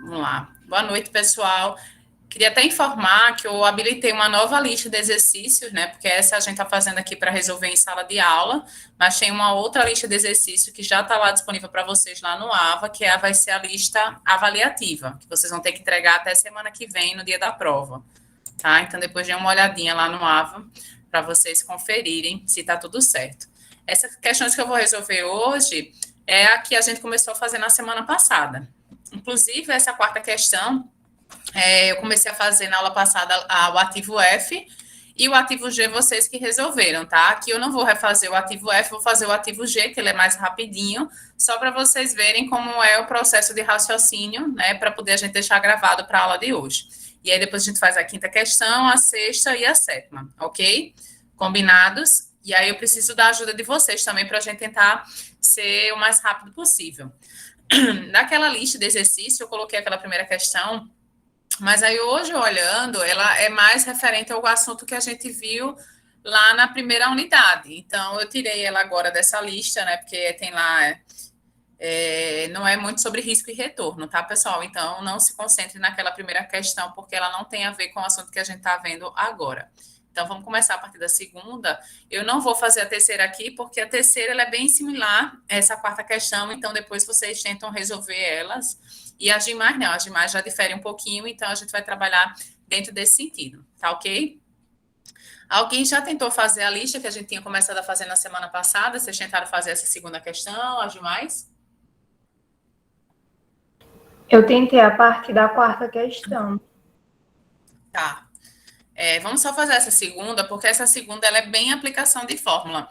Vamos lá. Boa noite, pessoal. Queria até informar que eu habilitei uma nova lista de exercícios, né? Porque essa a gente está fazendo aqui para resolver em sala de aula, mas tem uma outra lista de exercícios que já está lá disponível para vocês lá no AVA, vai ser a lista avaliativa, que vocês vão ter que entregar até semana que vem, no dia da prova, tá? Então, depois dê uma olhadinha lá no AVA para vocês conferirem se está tudo certo. Essas questões que eu vou resolver hoje é a que a gente começou a fazer na semana passada. Inclusive, essa quarta questão, eu comecei a fazer na aula passada o ativo F e o ativo G vocês que resolveram, tá? Aqui eu não vou refazer o ativo F, vou fazer o ativo G, que ele é mais rapidinho, só para vocês verem como é o processo de raciocínio, né? Para poder a gente deixar gravado para a aula de hoje. E aí depois a gente faz a quinta questão, a sexta e a sétima, ok? Combinados? E aí eu preciso da ajuda de vocês também para a gente tentar ser o mais rápido possível. Naquela lista de exercício, eu coloquei aquela primeira questão, mas aí hoje, olhando, ela é mais referente ao assunto que a gente viu lá na primeira unidade. Então, eu tirei ela agora dessa lista, né? Porque tem lá, não é muito sobre risco e retorno, tá, pessoal? Então, não se concentre naquela primeira questão, porque ela não tem a ver com o assunto que a gente está vendo agora. Então, vamos começar a partir da segunda. Eu não vou fazer a terceira aqui, porque a terceira ela é bem similar a essa quarta questão, então depois vocês tentam resolver elas. E as demais não, as demais já diferem um pouquinho, então a gente vai trabalhar dentro desse sentido, tá ok? Alguém já tentou fazer a lista que a gente tinha começado a fazer na semana passada? Vocês tentaram fazer essa segunda questão, as demais? Eu tentei a parte da quarta questão. Tá. Vamos só fazer essa segunda, porque essa segunda ela é bem aplicação de fórmula.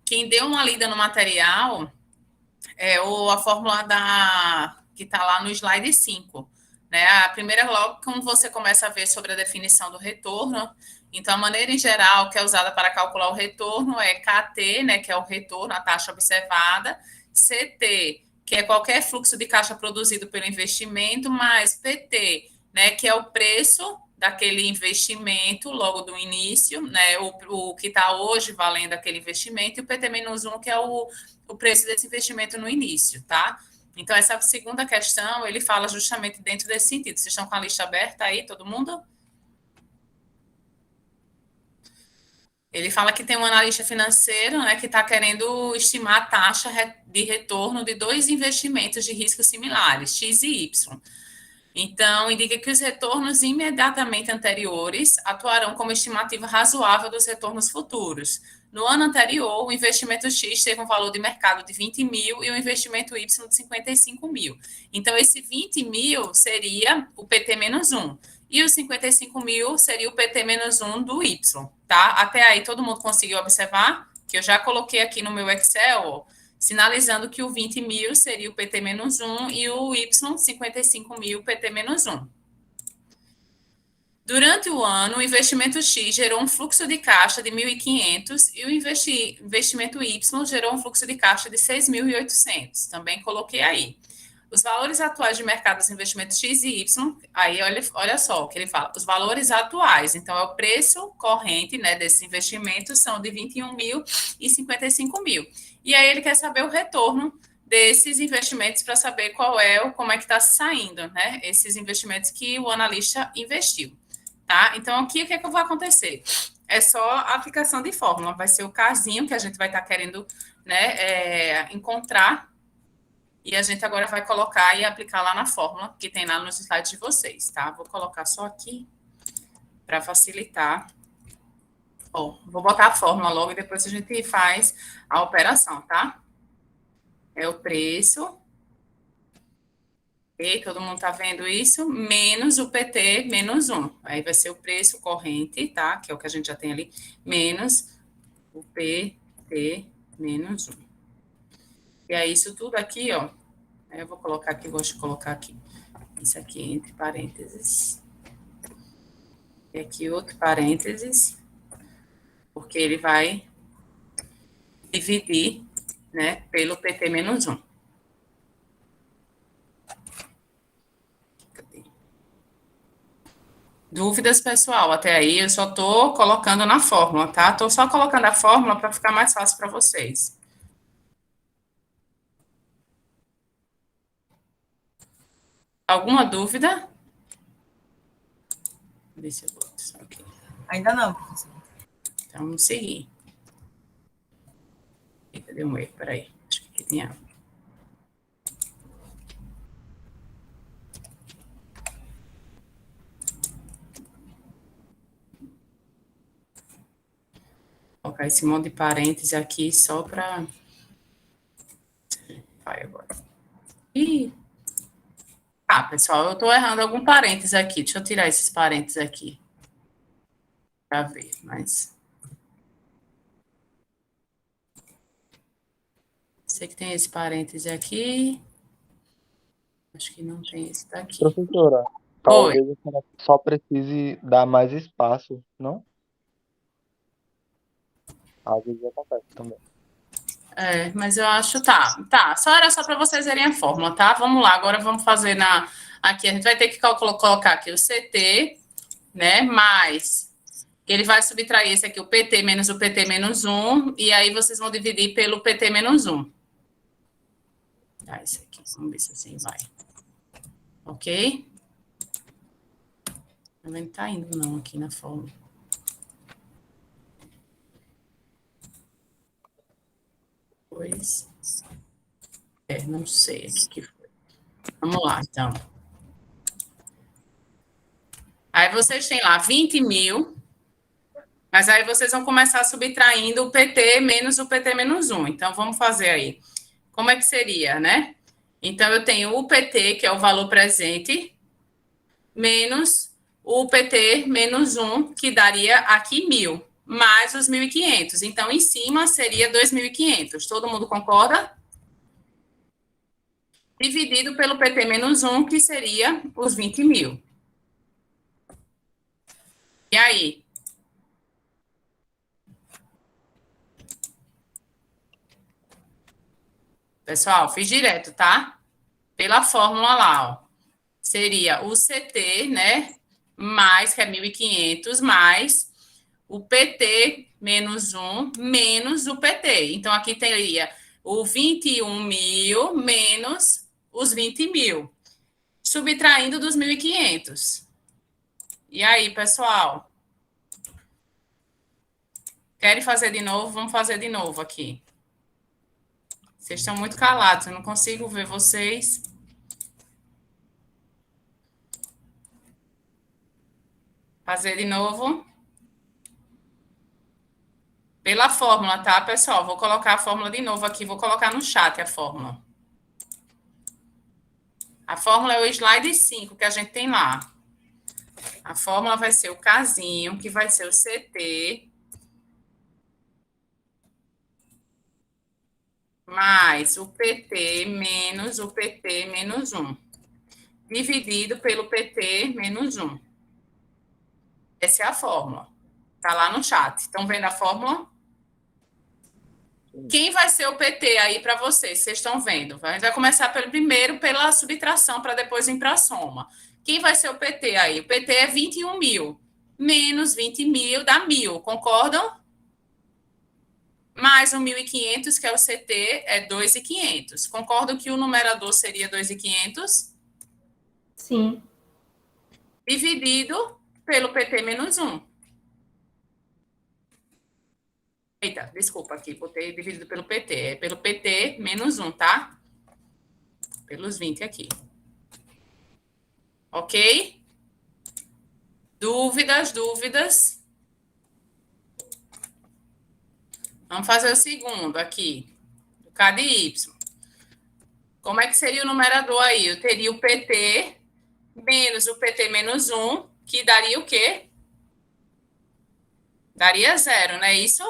Quem deu uma lida no material é a fórmula que está lá no slide 5. Né? A primeira, logo, quando você começa a ver sobre a definição do retorno, então a maneira em geral que é usada para calcular o retorno é KT, né, que é o retorno, a taxa observada, CT, que é qualquer fluxo de caixa produzido pelo investimento, mais PT, né, que é o preço daquele investimento logo do início, né, o que está hoje valendo aquele investimento, e o PT-1, que é o preço desse investimento no início, tá? Então, essa segunda questão, ele fala justamente dentro desse sentido. Vocês estão com a lista aberta aí, todo mundo? Ele fala que tem um analista financeiro, né, que está querendo estimar a taxa de retorno de dois investimentos de riscos similares, X e Y. Então, indica que os retornos imediatamente anteriores atuarão como estimativa razoável dos retornos futuros. No ano anterior, o investimento X teve um valor de mercado de 20 mil e o investimento Y de 55 mil. Então, esse 20 mil seria o PT-1. E os 55 mil seria o PT-1 do Y, tá? Até aí, todo mundo conseguiu observar? Que eu já coloquei aqui no meu Excel, ó, sinalizando que o 20 mil seria o PT-1 e o Y, 55 mil, PT-1. Durante o ano, o investimento X gerou um fluxo de caixa de 1.500 e o investimento Y gerou um fluxo de caixa de 6.800. Também coloquei aí. Os valores atuais de mercado dos investimentos X e Y, aí olha só o que ele fala, os valores atuais, então é o preço corrente, né, desses investimentos são de 21 mil e 55 mil. E aí ele quer saber o retorno desses investimentos para saber como é que está saindo, né, esses investimentos que o analista investiu, tá? Então aqui o que é que vai acontecer? É só a aplicação de fórmula, vai ser o casinho que a gente vai estar querendo, né, encontrar. E a gente agora vai colocar e aplicar lá na fórmula que tem lá nos slides de vocês, tá? Vou colocar só aqui para facilitar. Ó, vou botar a fórmula logo e depois a gente faz a operação, tá? É o preço. Ok? Todo mundo tá vendo isso? Menos o PT menos 1. Aí vai ser o preço corrente, tá? Que é o que a gente já tem ali. Menos o PT menos 1. E é isso tudo aqui, ó. Eu vou colocar aqui, gosto de colocar aqui. Isso aqui entre parênteses. E aqui outro parênteses. Porque ele vai dividir, né, pelo PT menos 1. Cadê? Dúvidas, pessoal? Até aí eu só tô colocando na fórmula, tá? Tô só colocando a fórmula para ficar mais fácil para vocês. Alguma dúvida? Ver se eu boto isso aqui. Ainda não, professora. Então, vamos seguir. Cadê um erro? Peraí. Acho que aqui tinha. Vou colocar esse monte de parênteses aqui só para. Vai agora. Ih! Ah, pessoal, eu estou errando algum parênteses aqui. Deixa eu tirar esses parênteses aqui. Para ver, mas. Sei que tem esse parêntese aqui. Acho que não tem esse daqui. Professora, talvez a senhora só precise dar mais espaço, não? Às vezes acontece também. É, mas eu acho, tá. Só era só para vocês verem a fórmula, tá? Vamos lá, agora vamos fazer aqui, a gente vai ter que colocar aqui o CT, né, mais, ele vai subtrair esse aqui, o PT menos o PT menos 1, e aí vocês vão dividir pelo PT menos 1. Tá, esse aqui, vamos ver se assim vai. Ok? Não tá indo não aqui na fórmula. Pois. Não sei aqui que foi. Vamos lá, então. Aí vocês têm lá 20 mil, mas aí vocês vão começar subtraindo o PT menos o PT menos 1. Então, vamos fazer aí. Como é que seria, né? Então, eu tenho o PT, que é o valor presente, menos o PT menos 1, que daria aqui 1.000, mais os 1.500. Então, em cima seria 2.500. Todo mundo concorda? Dividido pelo PT menos 1, que seria os 20 mil. E aí? Pessoal, fiz direto, tá? Pela fórmula lá, ó. Seria o CT, né? Mais, que é 1.500, mais o PT menos 1, menos o PT. Então, aqui teria o 21 mil menos os 20 mil. Subtraindo dos 1.500. E aí, pessoal? Querem fazer de novo? Vamos fazer de novo aqui. Vocês estão muito calados, eu não consigo ver vocês. Fazer de novo. Pela fórmula, tá, pessoal? Vou colocar a fórmula de novo aqui, vou colocar no chat a fórmula. A fórmula é o slide 5 que a gente tem lá. A fórmula vai ser o casinho, que vai ser o CT, mais o PT menos o PT menos 1, dividido pelo PT menos 1. Essa é a fórmula. Tá lá no chat. Estão vendo a fórmula? Quem vai ser o PT aí para vocês? Vocês estão vendo? A gente vai começar primeiro pela subtração, para depois ir para a soma. Quem vai ser o PT aí? O PT é 21 mil. Menos 20 mil dá 1.000. Concordam? Mais o 1.500, que é o CT, é 2.500. Concordam que o numerador seria 2.500? Sim. Dividido pelo PT menos 1. Eita, desculpa aqui, botei dividido pelo PT. É pelo PT menos 1, tá? Pelos 20 aqui. Ok? Dúvidas? Vamos fazer o segundo aqui. O K de Y. Como é que seria o numerador aí? Eu teria o PT menos o PT menos 1, que daria o quê? Daria 0, não é isso?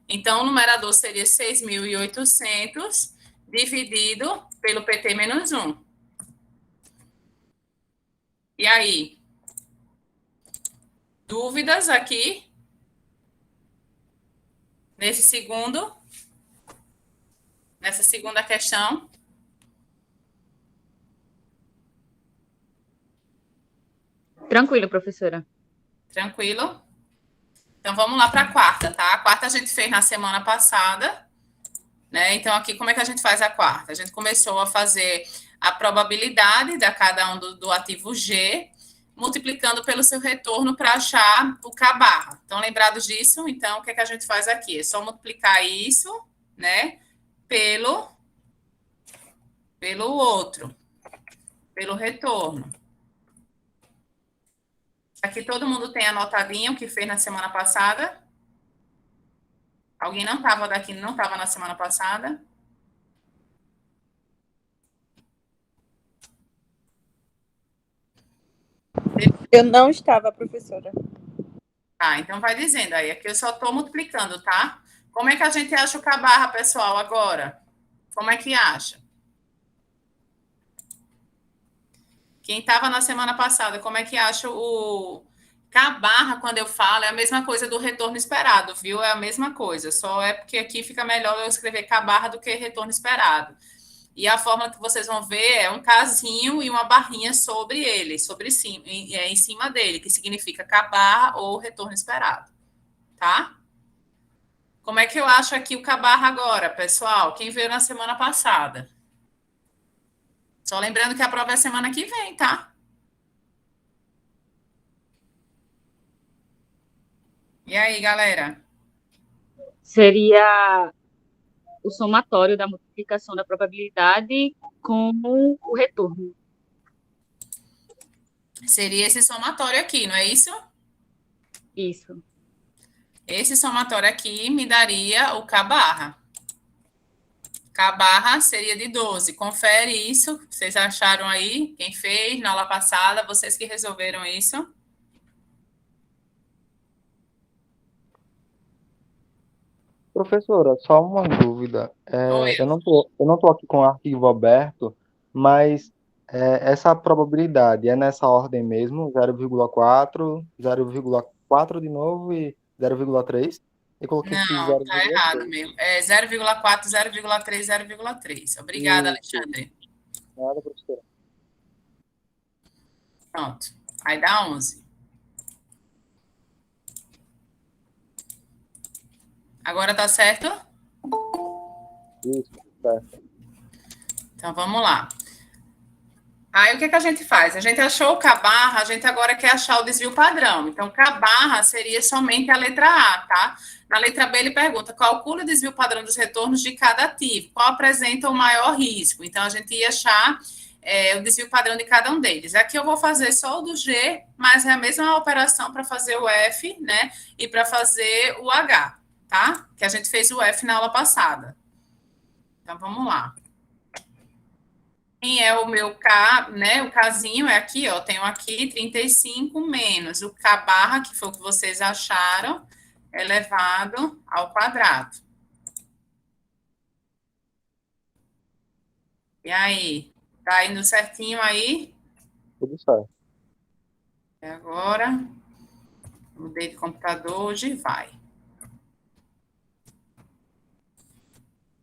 Então, o numerador seria 6.800 dividido pelo PT menos 1. E aí? Dúvidas aqui? Nessa segunda questão? Tranquilo, professora. Tranquilo? Então, vamos lá para a quarta, tá? A quarta a gente fez na semana passada, né? Então, aqui, como é que a gente faz a quarta? A gente começou a fazer a probabilidade de cada um do ativo G, multiplicando pelo seu retorno para achar o K barra. Estão lembrados disso? Então, o que é que a gente faz aqui? É só multiplicar isso, né, pelo outro, pelo retorno. Aqui todo mundo tem anotadinho o que fez na semana passada? Alguém não estava daqui, não estava na semana passada? Eu não estava, professora. Ah, então vai dizendo aí. Aqui eu só estou multiplicando, tá? Como é que a gente acha o K barra, pessoal, agora? Como é que acha? Quem estava na semana passada, como é que acha o K barra, quando eu falo, é a mesma coisa do retorno esperado, viu? É a mesma coisa, só é porque aqui fica melhor eu escrever K barra do que retorno esperado. E a fórmula que vocês vão ver é um casinho e uma barrinha sobre ele, sobre cima, em cima dele, que significa K barra ou retorno esperado, tá? Como é que eu acho aqui o K barra agora, pessoal? Quem veio na semana passada? Só lembrando que a prova é semana que vem, tá? E aí, galera? Seria o somatório da multiplicação da probabilidade com o retorno. Seria esse somatório aqui, não é isso? Isso. Esse somatório aqui me daria o K barra. K barra seria de 12. Confere isso. Vocês acharam aí? Quem fez na aula passada? Vocês que resolveram isso? Professora, só uma dúvida. Oi. Eu não tô aqui com o arquivo aberto, mas essa probabilidade é nessa ordem mesmo? 0,4, 0,4 de novo e 0,3? Eu coloquei aqui Não, tá errado 0,3. mesmo. É 0,4, 0,3, 0,3. Obrigada, Isso, Alexandre. nada, professora. Pronto. Aí dá 11. Agora tá certo? Isso, certo. Então vamos lá. Aí o que a gente faz? A gente achou o K barra, a gente agora quer achar o desvio padrão. Então, K barra seria somente a letra A, tá? Na letra B ele pergunta, calcula o desvio padrão dos retornos de cada ativo, qual apresenta o maior risco? Então, a gente ia achar o desvio padrão de cada um deles. Aqui eu vou fazer só o do G, mas é a mesma operação para fazer o F, né? E para fazer o H, tá? Que a gente fez o F na aula passada. Então, vamos lá. Quem é o meu K, né? O Kzinho é aqui, ó. Tenho aqui 35 menos o K barra, que foi o que vocês acharam, elevado ao quadrado. E aí? Tá indo certinho aí? Tudo certo. E agora, mudei de computador, hoje vai.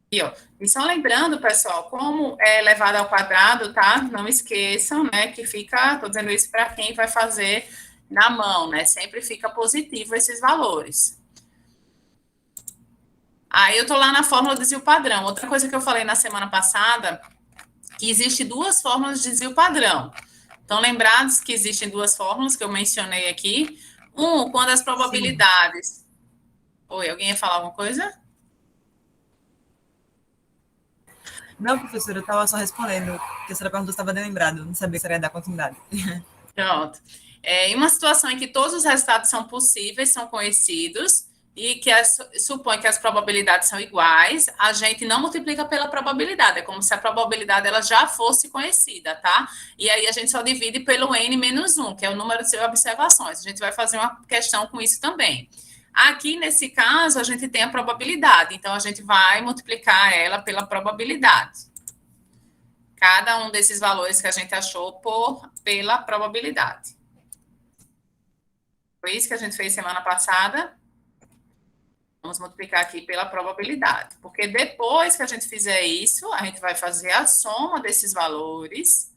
Aqui, ó. E só lembrando, pessoal, como é elevado ao quadrado, tá? Não esqueçam, né, que fica, tô dizendo isso para quem vai fazer na mão, né? Sempre fica positivo esses valores. Aí eu tô lá na fórmula do desvio padrão. Outra coisa que eu falei na semana passada, que existe duas fórmulas de desvio padrão. Estão lembrados que existem duas fórmulas que eu mencionei aqui? Quando as probabilidades... Sim. Oi, alguém ia falar alguma coisa? Não, professora, eu estava só respondendo, porque a senhora perguntou se estava lembrado, não sabia se era dar continuidade. Pronto. Em uma situação em que todos os resultados são possíveis, são conhecidos, e que supõe que as probabilidades são iguais, a gente não multiplica pela probabilidade, é como se a probabilidade ela já fosse conhecida, tá? E aí a gente só divide pelo n menos 1, que é o número de observações. A gente vai fazer uma questão com isso também. Aqui, nesse caso, a gente tem a probabilidade, então a gente vai multiplicar ela pela probabilidade. Cada um desses valores que a gente achou pela probabilidade. Foi isso que a gente fez semana passada. Vamos multiplicar aqui pela probabilidade. Porque depois que a gente fizer isso, a gente vai fazer a soma desses valores,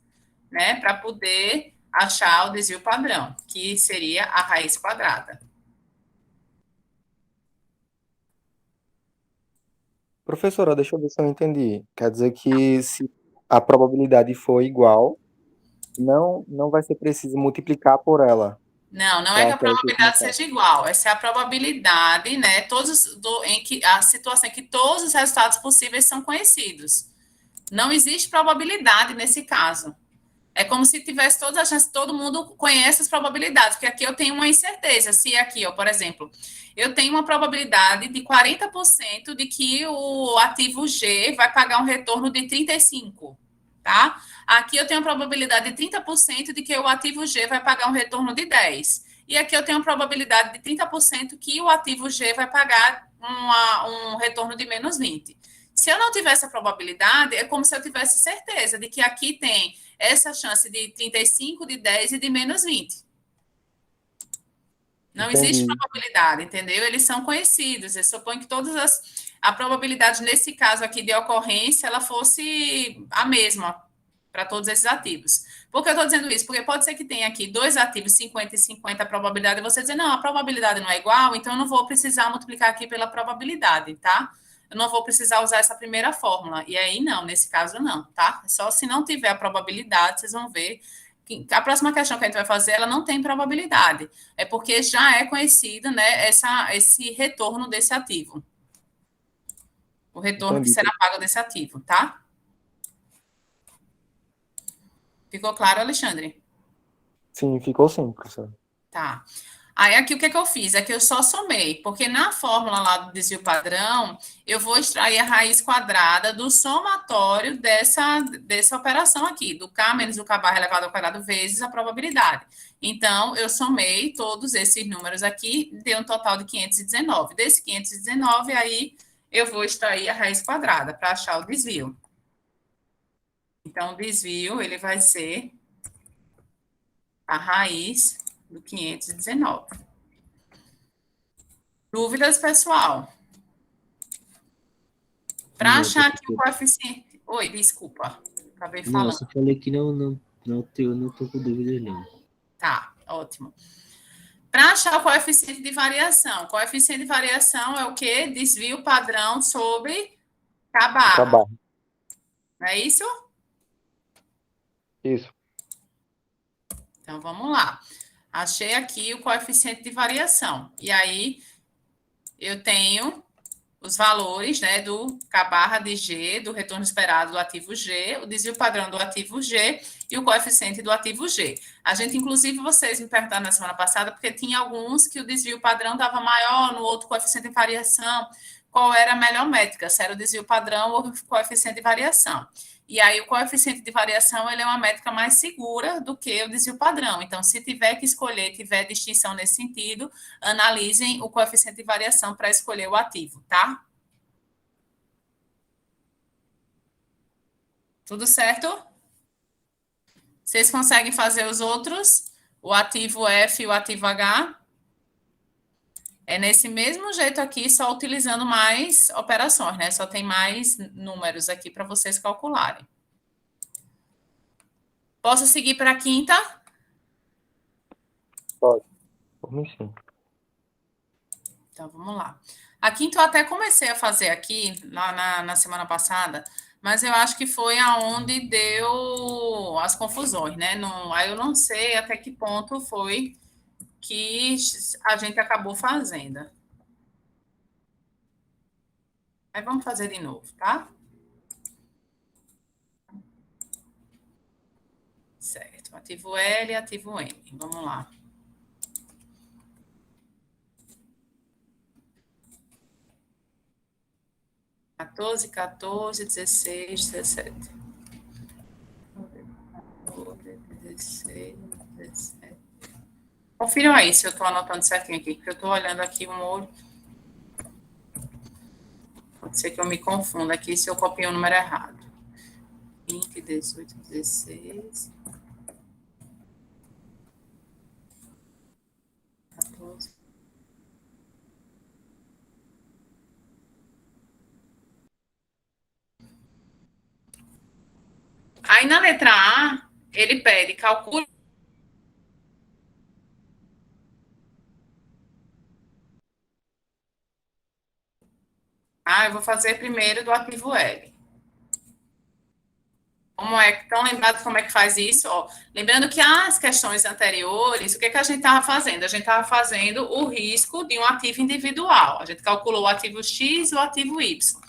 né, para poder achar o desvio padrão, que seria a raiz quadrada. Professora, deixa eu ver se eu entendi. Quer dizer que se a probabilidade for igual, não vai ser preciso multiplicar por ela. Não é que Para a ter aqui como probabilidade tá. seja igual, essa é a probabilidade, né? Em que a situação em que todos os resultados possíveis são conhecidos. Não existe probabilidade nesse caso. É como se tivesse todas as chances, todo mundo conhece as probabilidades, porque aqui eu tenho uma incerteza. Se aqui, ó, por exemplo, eu tenho uma probabilidade de 40% de que o ativo G vai pagar um retorno de 35, tá? Aqui eu tenho a probabilidade de 30% de que o ativo G vai pagar um retorno de 10. E aqui eu tenho a probabilidade de 30% que o ativo G vai pagar um retorno de menos 20. Se eu não tivesse a probabilidade, é como se eu tivesse certeza de que aqui tem essa chance de 35, de 10 e de menos 20. Não existe Entendi. probabilidade, entendeu? Eles são conhecidos. Eu suponho que a probabilidade nesse caso aqui de ocorrência, ela fosse a mesma para todos esses ativos. Por que eu estou dizendo isso? Porque pode ser que tenha aqui dois ativos, 50 e 50 a probabilidade, e você dizer, não, a probabilidade não é igual, então eu não vou precisar multiplicar aqui pela probabilidade, tá? Eu não vou precisar usar essa primeira fórmula. E aí, não, nesse caso, não, tá? Só se não tiver a probabilidade, vocês vão ver que a próxima questão que a gente vai fazer, ela não tem probabilidade. É porque já é conhecido, né, esse retorno desse ativo. O retorno que Entendi. será pago desse ativo, tá? Ficou claro, Alexandre? Sim, ficou sim, professor. Tá. Aí aqui o que que eu fiz? É que eu só somei, porque na fórmula lá do desvio padrão, eu vou extrair a raiz quadrada do somatório dessa operação aqui, do K menos o K barra elevado ao quadrado vezes a probabilidade. Então, eu somei todos esses números aqui, deu um total de 519. Desse 519, aí eu vou extrair a raiz quadrada para achar o desvio. Então, o desvio, ele vai ser a raiz do 519. Dúvidas, pessoal? Para Não, achar que o professor. coeficiente. Oi, desculpa. Acabei Não, eu falando. só falei que não tô com dúvidas, não. Tá, ótimo. Para achar o coeficiente de variação. O coeficiente de variação é o quê? Desvio padrão sobre K barra. Acabar. Não é isso? Isso. Então, vamos lá. Achei aqui o coeficiente de variação. E aí, eu tenho os valores, né, do K barra de G, do retorno esperado do ativo G, o desvio padrão do ativo G e o coeficiente do ativo G. A gente, inclusive, vocês me perguntaram na semana passada, porque tinha alguns que o desvio padrão estava maior, no outro coeficiente de variação, qual era a melhor métrica, se era o desvio padrão ou o coeficiente de variação. E aí, o coeficiente de variação, ele é uma métrica mais segura do que o desvio padrão. Então, se tiver que escolher, tiver distinção nesse sentido, analisem o coeficiente de variação para escolher o ativo, tá? Tudo certo? Vocês conseguem fazer os outros? O ativo F e o ativo H? É nesse mesmo jeito aqui, só utilizando mais operações, né? Só tem mais números aqui para vocês calcularem. Posso seguir para a quinta? Pode. Por mim, sim. Então, vamos lá. A quinta eu até comecei a fazer aqui, lá na semana passada, mas eu acho que foi aonde deu as confusões, né? Não, aí eu não sei até que ponto foi que a gente acabou fazendo. Aí vamos fazer de novo, tá? Certo. Ativo L, ativo M. Vamos lá. Quatorze, 16, 17. 16, 17. Confiram aí se eu estou anotando certinho aqui, porque eu estou olhando aqui um olho. Pode ser que eu me confunda aqui se eu copiei o número errado. 20, 18, 16. 14. Aí na letra A, ele pede calcule. Ah, eu vou fazer primeiro do ativo L. Estão lembrados como é que faz isso? Ó, lembrando que as questões anteriores, o que a gente estava fazendo? A gente estava fazendo o risco de um ativo individual. A gente calculou o ativo X e o ativo Y.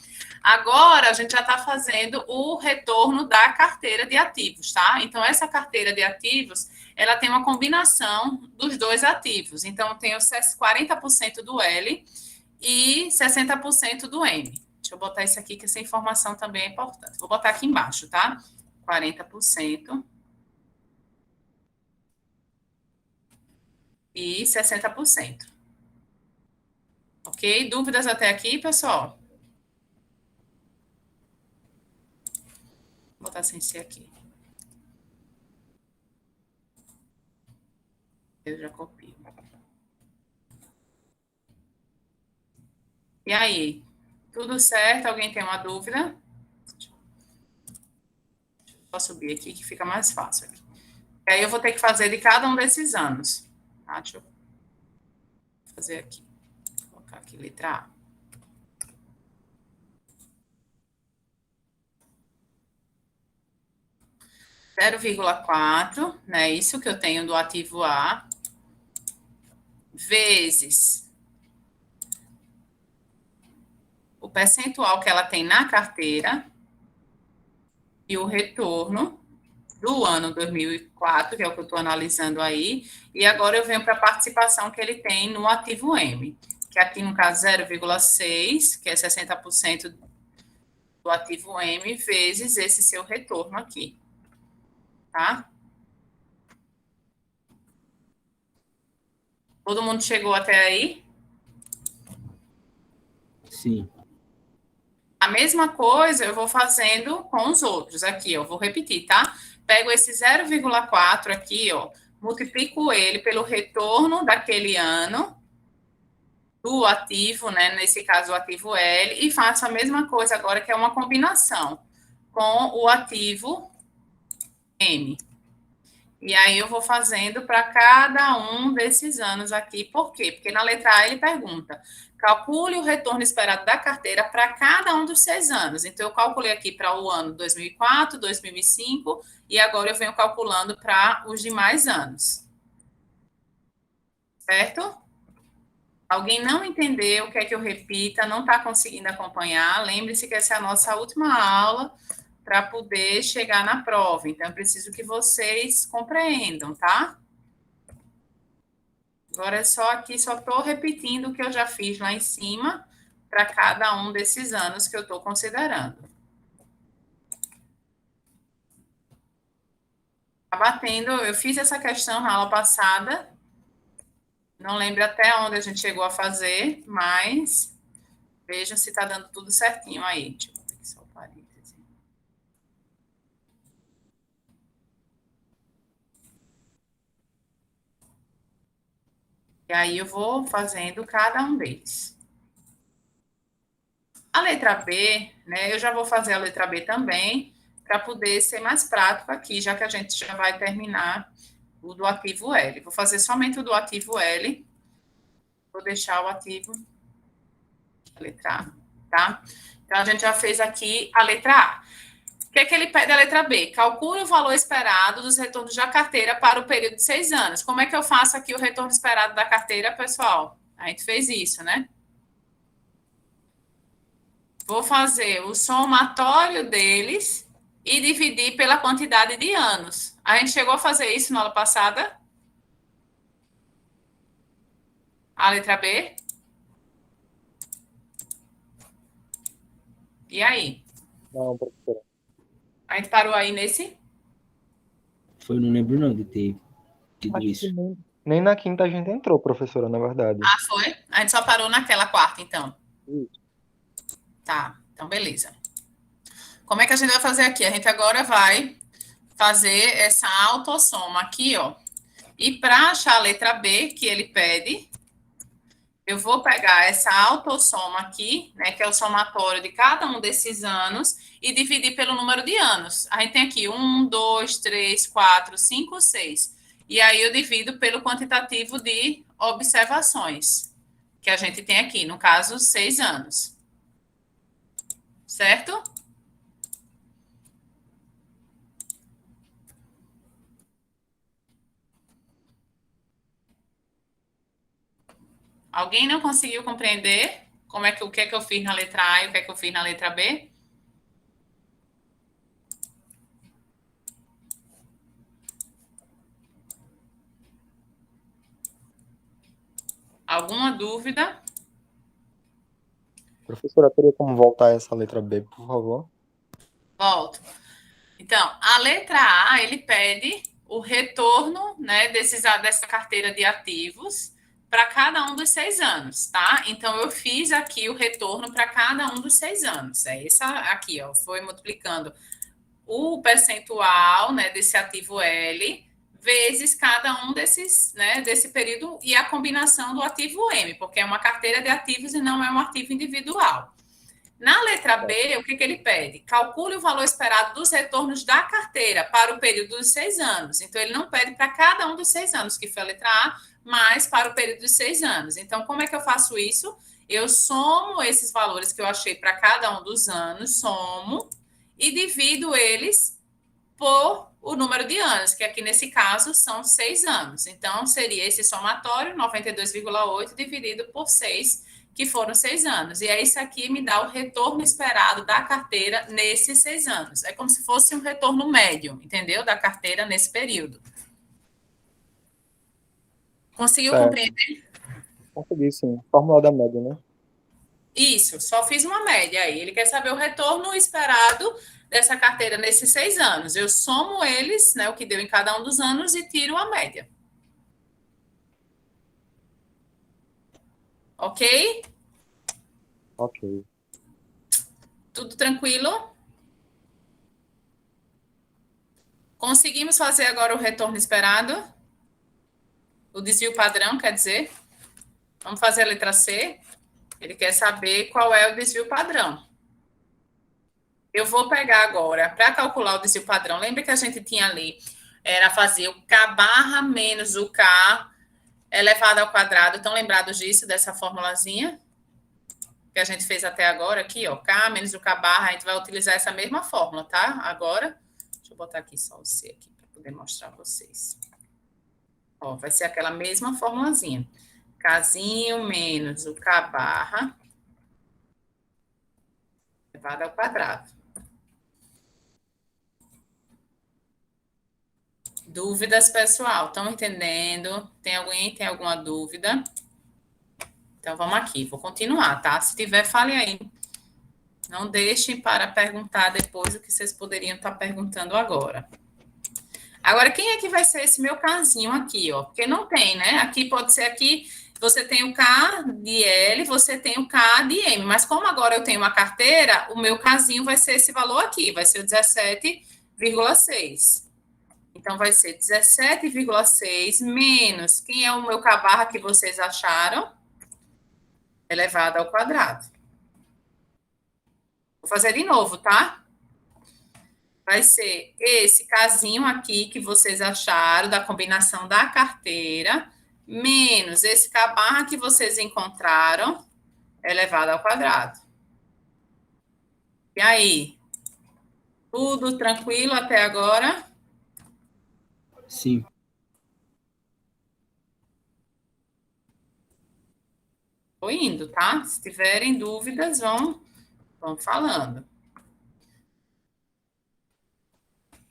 Agora, a gente já está fazendo o retorno da carteira de ativos, tá? Então, essa carteira de ativos, ela tem uma combinação dos dois ativos. Então, tem os 40% do L e 60% do M. Deixa eu botar isso aqui, que essa informação também é importante. Vou botar aqui embaixo, tá? 40% e 60%. Ok? Dúvidas até aqui, pessoal? Vou botar sem ser aqui. Eu já copio. E aí? Tudo certo? Alguém tem uma dúvida? Vou subir aqui, que fica mais fácil aqui. E aí eu vou ter que fazer de cada um desses anos. Tá? Deixa eu fazer aqui. Vou colocar aqui letra A. Zero vírgula 4, né? Isso que eu tenho do ativo A, vezes o percentual que ela tem na carteira e o retorno do ano 2004, que é o que eu estou analisando aí, e agora eu venho para a participação que ele tem no ativo M, que aqui no caso 0,6, que é 60% do ativo M, vezes esse seu retorno aqui, tá? Todo mundo chegou até aí? Sim. A mesma coisa eu vou fazendo com os outros aqui, eu vou repetir, tá? Pego esse 0,4 aqui, ó, multiplico ele pelo retorno daquele ano do ativo, né? Nesse caso, o ativo L, e faço a mesma coisa agora, que é uma combinação com o ativo M. E aí eu vou fazendo para cada um desses anos aqui. Por quê? Porque na letra A ele pergunta: calcule o retorno esperado da carteira para cada um dos 6 anos. Então, eu calculei aqui para o ano 2004, 2005, e agora eu venho calculando para os demais anos. Certo? Alguém não entendeu, quer que eu repita, não está conseguindo acompanhar? Lembre-se que essa é a nossa última aula para poder chegar na prova. Então, eu preciso que vocês compreendam, tá? Agora é só aqui, só estou repetindo o que eu já fiz lá em cima para cada um desses anos que eu estou considerando. Tá batendo, eu fiz essa questão na aula passada, não lembro até onde a gente chegou a fazer, mas vejam se está dando tudo certinho aí. Deixa eu botar aqui só o parêntese. E aí eu vou fazendo cada um deles. A letra B, né, eu já vou fazer a letra B também, para poder ser mais prático aqui, já que a gente já vai terminar o do ativo L. Vou fazer somente o do ativo L, vou deixar o ativo, a letra A, tá? Então, a gente já fez aqui a letra A. O que é que ele pede a letra B? Calcule o valor esperado dos retornos da carteira para o período de 6 anos. Como é que eu faço aqui o retorno esperado da carteira, pessoal? A gente fez isso, né? Vou fazer o somatório deles e dividir pela quantidade de anos. A gente chegou a fazer isso na aula passada? A letra B? E aí? Não, professora. A gente parou aí nesse? Foi, não lembro não de ter tido Acho isso. que nem na quinta a gente entrou, professora, na verdade. Ah, foi? A gente só parou naquela quarta, então. Isso. Tá, então beleza. Como é que a gente vai fazer aqui? A gente agora vai fazer essa autossoma aqui, ó. E para achar a letra B, que ele pede, eu vou pegar essa autossoma aqui, né, que é o somatório de cada um desses anos, e dividir pelo número de anos. A gente tem aqui 1, 2, 3, 4, 5, 6. E aí eu divido pelo quantitativo de observações, que a gente tem aqui, no caso, 6 anos. Certo? Alguém não conseguiu compreender o que é que eu fiz na letra A e o que é que eu fiz na letra B? Alguma dúvida? Professora, teria como voltar essa letra B, por favor? Volto. Então, a letra A, ele pede o retorno, né, dessa carteira de ativos para cada um dos 6 anos, tá? Então, eu fiz aqui o retorno para cada um dos 6 anos. É essa aqui, ó, foi multiplicando o percentual, né, desse ativo L vezes cada um desses, né, desse período e a combinação do ativo M, porque é uma carteira de ativos e não é um ativo individual. Na letra B, o que ele pede? Calcule o valor esperado dos retornos da carteira para o período dos 6 anos. Então, ele não pede para cada um dos 6 anos, que foi a letra A, mas para o período dos 6 anos. Então, como é que eu faço isso? Eu somo esses valores que eu achei para cada um dos anos, somo, e divido eles por o número de anos, que aqui nesse caso são 6 anos. Então, seria esse somatório, 92,8 dividido por 6, que foram 6 anos. E aí, isso aqui me dá o retorno esperado da carteira nesses 6 anos. É como se fosse um retorno médio, entendeu? Da carteira nesse período. Conseguiu compreender? Consegui, sim. Fórmula da média, né? Isso, só fiz uma média aí. Ele quer saber o retorno esperado dessa carteira nesses 6 anos. Eu somo eles, né, o que deu em cada um dos anos, e tiro a média. Ok? Ok. Tudo tranquilo? Conseguimos fazer agora o retorno esperado? O desvio padrão, quer dizer? Vamos fazer a letra C. Ele quer saber qual é o desvio padrão. Eu vou pegar agora, para calcular o desvio padrão, lembra que a gente tinha ali, era fazer o K barra menos o K elevado ao quadrado. Estão lembrados disso, dessa formulazinha? Que a gente fez até agora aqui, ó. K menos o K barra, a gente vai utilizar essa mesma fórmula, tá? Agora, deixa eu botar aqui só o C aqui, para poder mostrar a vocês. Ó, vai ser aquela mesma formulazinha. Kzinho menos o K barra elevado ao quadrado. Dúvidas, pessoal? Estão entendendo? Tem alguém? Tem alguma dúvida? Então, vamos aqui. Vou continuar, tá? Se tiver, fale aí. Não deixem para perguntar depois o que vocês poderiam estar perguntando agora. Agora, quem é que vai ser esse meu Kzinho aqui, ó? Porque não tem, né? Aqui pode ser aqui, você tem o K de L, você tem o K de M. Mas como agora eu tenho uma carteira, o meu Kzinho vai ser esse valor aqui, vai ser o 17,6. Então, vai ser 17,6 menos, quem é o meu K barra que vocês acharam? Elevado ao quadrado. Vou fazer de novo, tá? Vai ser esse casinho aqui que vocês acharam da combinação da carteira, menos esse K barra que vocês encontraram, elevado ao quadrado. E aí? Tudo tranquilo até agora? Sim. Tô indo, tá? Se tiverem dúvidas, vão falando.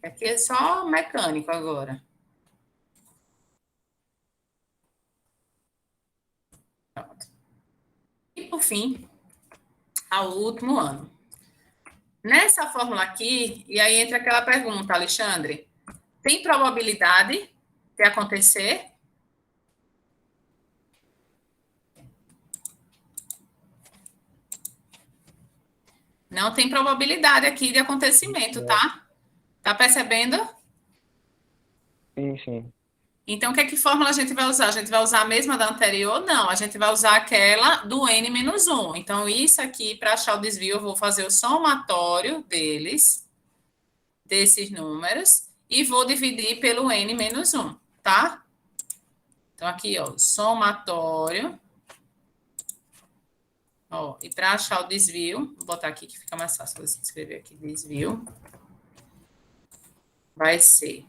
Aqui é só mecânico agora. Pronto. E, por fim, ao último ano. Nessa fórmula aqui, e aí entra aquela pergunta, Alexandre, tem probabilidade de acontecer? Não tem probabilidade aqui de acontecimento, tá? Tá percebendo? Sim, sim. Então, que fórmula a gente vai usar? A gente vai usar a mesma da anterior? Não, a gente vai usar aquela do N-1. Então, isso aqui, para achar o desvio, eu vou fazer o somatório desses números, e vou dividir pelo N-1, tá? Então, aqui, ó, somatório. Ó, e para achar o desvio, vou botar aqui que fica mais fácil você escrever aqui, desvio. Vai ser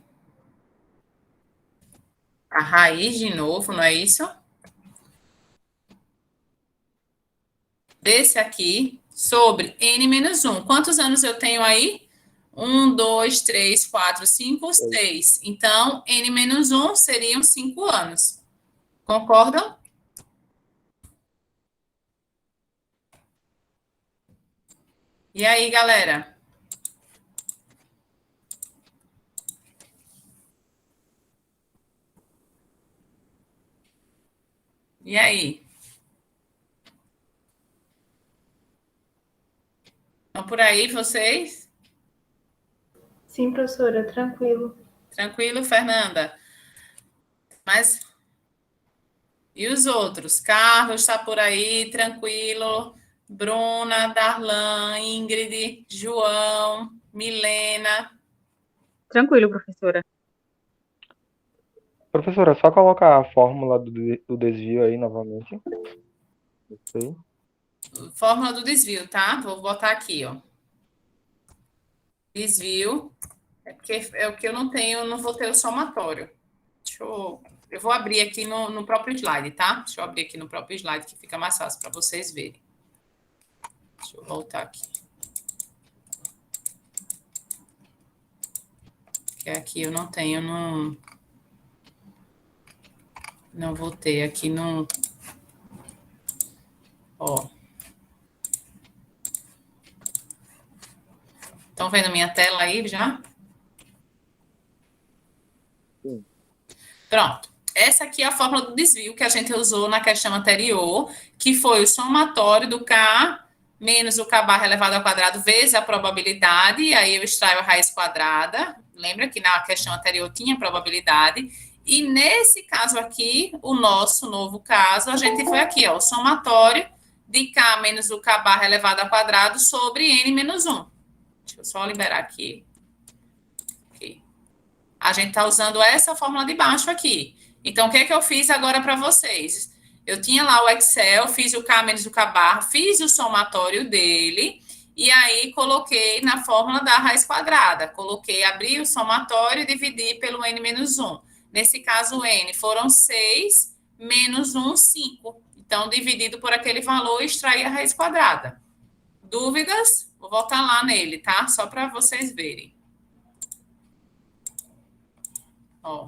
a raiz de novo, não é isso? desse aqui sobre N menos 1. Quantos anos eu tenho aí? 1, 2, 3, 4, 5, 6. Então, N menos 1 seriam 5 anos. Concordam? E aí, galera? E aí? Estão por aí vocês? Sim, professora, tranquilo. Tranquilo, Fernanda? Mas e os outros? Carlos está por aí, tranquilo. Bruna, Darlan, Ingrid, João, Milena. Tranquilo, professora. Professora, só colocar a fórmula do desvio aí novamente. Isso aí. Fórmula do desvio, tá? Vou botar aqui, ó. Desvio. É porque é o que eu não tenho, não vou ter o somatório. Eu vou abrir aqui no próprio slide, tá? Deixa eu abrir aqui no próprio slide, que fica mais fácil para vocês verem. Deixa eu voltar aqui. Que aqui eu não tenho, não vou ter aqui no... Ó. Estão vendo minha tela aí já? Sim. Pronto. Essa aqui é a fórmula do desvio que a gente usou na questão anterior, que foi o somatório do K menos o K barra elevado ao quadrado vezes a probabilidade, e aí eu extraio a raiz quadrada. Lembra que na questão anterior tinha probabilidade. E nesse caso aqui, o nosso novo caso, a gente foi aqui, ó, o somatório de K menos o K barra elevado ao quadrado sobre N menos 1. Deixa eu só liberar aqui. Aqui. A gente está usando essa fórmula de baixo aqui. Então, o que é que eu fiz agora para vocês? Eu tinha lá o Excel, fiz o K menos o K barra, fiz o somatório dele, e aí coloquei na fórmula da raiz quadrada. Coloquei, abri o somatório e dividi pelo N menos 1. Nesse caso, o N foram 6, menos 1, 5. Então, dividido por aquele valor, extraí a raiz quadrada. Dúvidas? Vou voltar lá nele, tá? Só para vocês verem. Ó.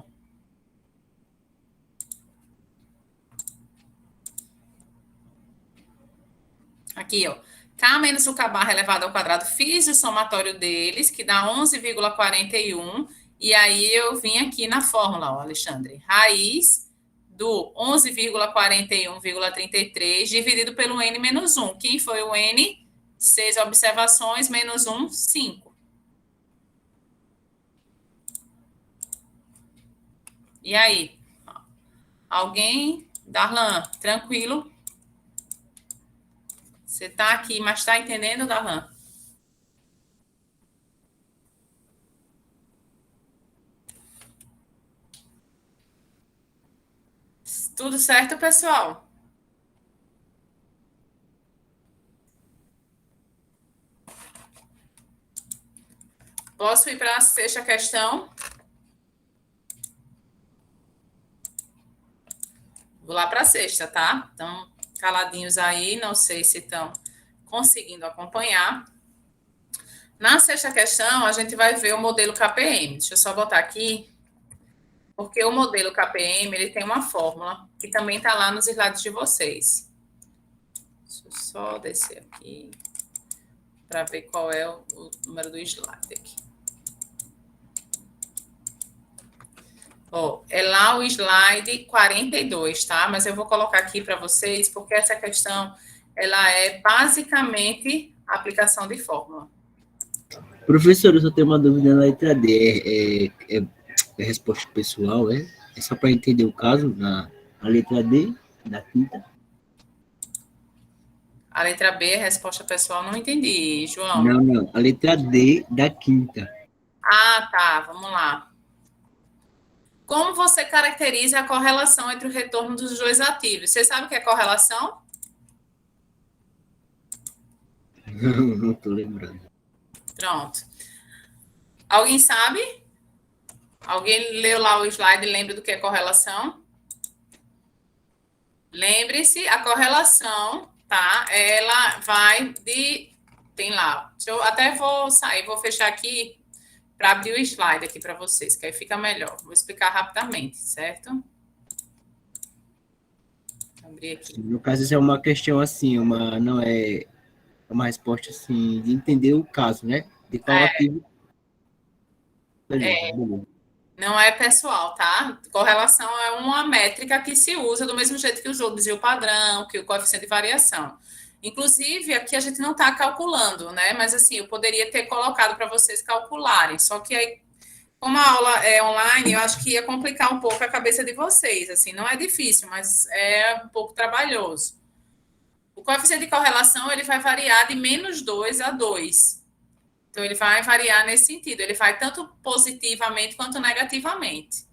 Aqui, ó. K menos o K barra elevado ao quadrado, fiz o somatório deles, que dá 11,41. E aí eu vim aqui na fórmula, ó, Alexandre. Raiz do 11,41,33 dividido pelo N menos 1. Quem foi o N? 6 observações, menos 1, 5. E aí? Alguém? Darlan, tranquilo? Você está aqui, mas está entendendo, Darlan? Tudo certo, pessoal? Posso ir para a sexta questão? Vou lá para a sexta, tá? Então, caladinhos aí, não sei se estão conseguindo acompanhar. Na sexta questão, a gente vai ver o modelo KPM. Deixa eu só botar aqui, porque o modelo KPM, ele tem uma fórmula que também está lá nos slides de vocês. Deixa eu só descer aqui para ver qual é o número do slide aqui. Ó, é lá o slide 42, tá? Mas eu vou colocar aqui para vocês, porque essa questão, ela é basicamente a aplicação de fórmula. Professor, eu só tenho uma dúvida na letra D. É resposta pessoal, é? É só para entender o caso na letra D, da quinta? A letra B, resposta pessoal, não entendi, João. Não. A letra D da quinta. Ah, tá. Vamos lá. Como você caracteriza a correlação entre o retorno dos dois ativos? Você sabe o que é correlação? Não estou lembrando. Pronto. Alguém sabe? Alguém leu lá o slide e lembra do que é correlação? Lembre-se, a correlação tá? Ela vai de... Tem lá. Eu até vou sair, vou fechar aqui para abrir o slide aqui para vocês, que aí fica melhor. Vou explicar rapidamente, certo? Vou abrir aqui. No caso, isso é uma questão assim, não é uma resposta assim, de entender o caso, né? De qual ativo. Beleza, beleza. Não é pessoal, tá? Correlação é uma métrica que se usa do mesmo jeito que os outros, e o padrão, que o coeficiente de variação. Inclusive, aqui a gente não está calculando, né? Mas, assim, eu poderia ter colocado para vocês calcularem. Só que aí, como a aula é online, eu acho que ia complicar um pouco a cabeça de vocês. Assim, não é difícil, mas é um pouco trabalhoso. O coeficiente de correlação, ele vai variar de -2 a 2. Então, ele vai variar nesse sentido. Ele vai tanto positivamente quanto negativamente.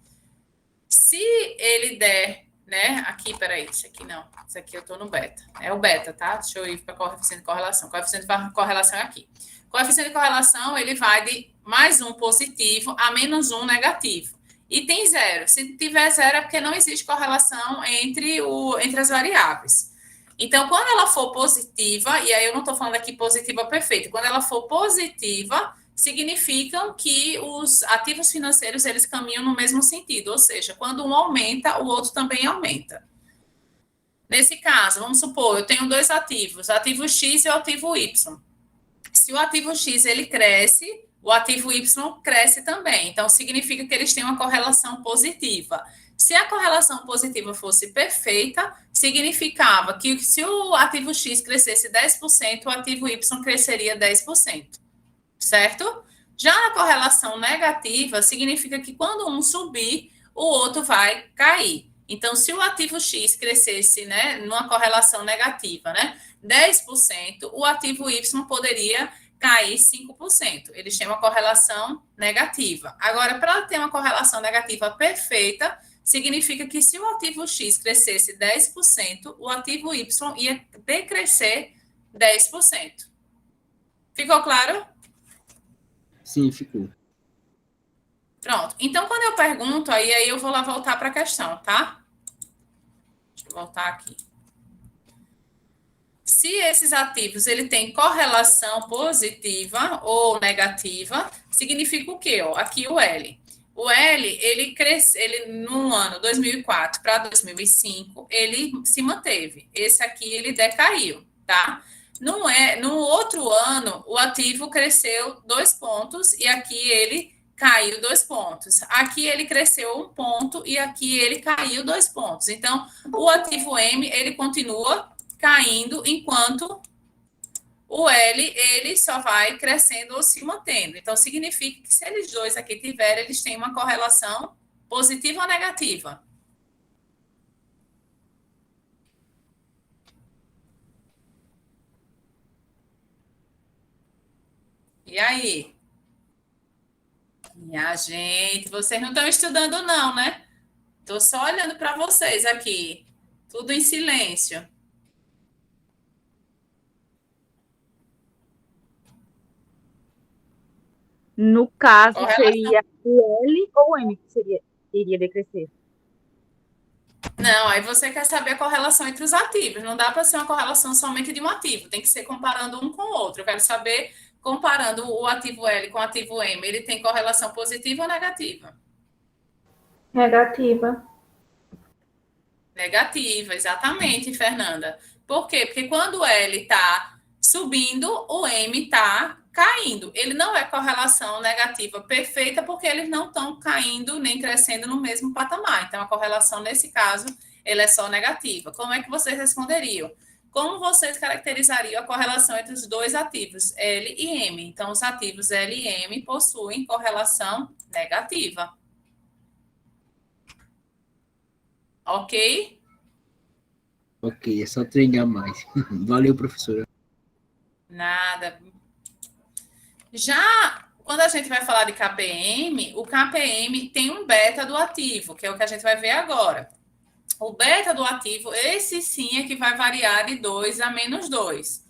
Se ele der, né? Aqui, peraí, isso aqui não. Isso aqui eu estou no beta. É o beta, tá? Deixa eu ir para coeficiente de correlação. Coeficiente de correlação é aqui. Coeficiente de correlação, ele vai de +1 positivo a -1 negativo. E tem 0. Se tiver 0 é porque não existe correlação entre as variáveis. Então, quando ela for positiva, e aí eu não estou falando aqui positiva perfeita, quando ela for positiva, significam que os ativos financeiros, eles caminham no mesmo sentido, ou seja, quando um aumenta, o outro também aumenta. Nesse caso, vamos supor, eu tenho 2 ativos, o ativo X e o ativo Y. Se o ativo X, ele cresce, o ativo Y cresce também. Então, significa que eles têm uma correlação positiva. Se a correlação positiva fosse perfeita, significava que se o ativo X crescesse 10%, o ativo Y cresceria 10%. Certo? Já a correlação negativa significa que quando um subir, o outro vai cair. Então, se o ativo X crescesse, né, numa correlação negativa, né, 10%, o ativo Y poderia cair 5%. Eles têm uma correlação negativa. Agora, para ter uma correlação negativa perfeita, significa que se o ativo X crescesse 10%, o ativo Y ia decrescer 10%. Ficou claro? Sim, ficou. Pronto. Então, quando eu pergunto, aí eu vou lá voltar para a questão, tá? Deixa eu voltar aqui. Se esses ativos ele tem correlação positiva ou negativa, significa o quê? Ó, aqui o L. O L, ele no ano 2004 para 2005, ele se manteve. Esse aqui, ele decaiu, tá? No outro ano, o ativo cresceu 2 pontos e aqui ele caiu 2 pontos. Aqui ele cresceu 1 ponto e aqui ele caiu 2 pontos. Então, o ativo M, ele continua caindo, enquanto o L, ele só vai crescendo ou se mantendo. Então, significa que se eles dois aqui tiverem, eles têm uma correlação positiva ou negativa? E aí? Minha gente, vocês não estão estudando não, né? Estou só olhando para vocês aqui. Tudo em silêncio. No caso, Correlação. seria o L ou o M que iria decrescer? Não, aí você quer saber a correlação entre os ativos. Não dá para ser uma correlação somente de um ativo. Tem que ser comparando um com o outro. Eu quero saber, comparando o ativo L com o ativo M, ele tem correlação positiva ou negativa? Negativa. Negativa, exatamente, Fernanda. Por quê? Porque quando o L está subindo, o M está caindo. Ele não é correlação negativa perfeita, porque eles não estão caindo nem crescendo no mesmo patamar. Então, a correlação, nesse caso, ela é só negativa. Como é que vocês responderiam? Como vocês caracterizariam a correlação entre os dois ativos, L e M? Então, os ativos L e M possuem correlação negativa. Ok? Ok, é só treinar mais. Valeu, professora. Nada. Já quando a gente vai falar de KPM, o KPM tem um beta do ativo, que é o que a gente vai ver agora. O beta do ativo, esse sim é que vai variar de 2 a -2.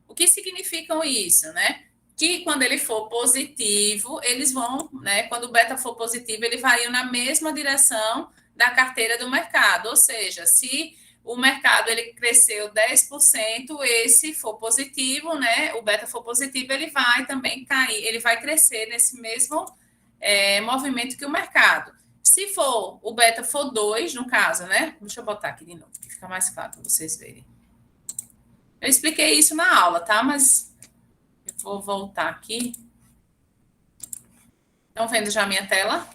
O que significa isso, né? Que quando ele for positivo, eles vão, né? Quando o beta for positivo, ele varia na mesma direção da carteira do mercado. Ou seja, se o mercado ele cresceu 10%, esse for positivo, né? O beta for positivo, ele vai também cair, ele vai crescer nesse mesmo movimento que o mercado. Se for, o beta for 2, no caso, né? Deixa eu botar aqui de novo, que fica mais claro para vocês verem. Eu expliquei isso na aula, tá? Mas eu vou voltar aqui. Estão vendo já a minha tela?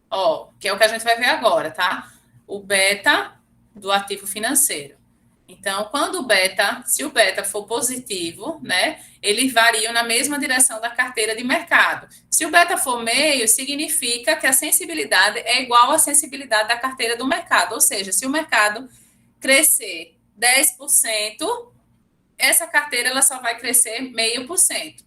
Ó, que é o que a gente vai ver agora, tá? O beta do ativo financeiro. Então, quando se o beta for positivo, né, eles variam na mesma direção da carteira de mercado. Se o beta for meio, significa que a sensibilidade é igual à sensibilidade da carteira do mercado. Ou seja, se o mercado crescer 10%, essa carteira ela só vai crescer 0,5%.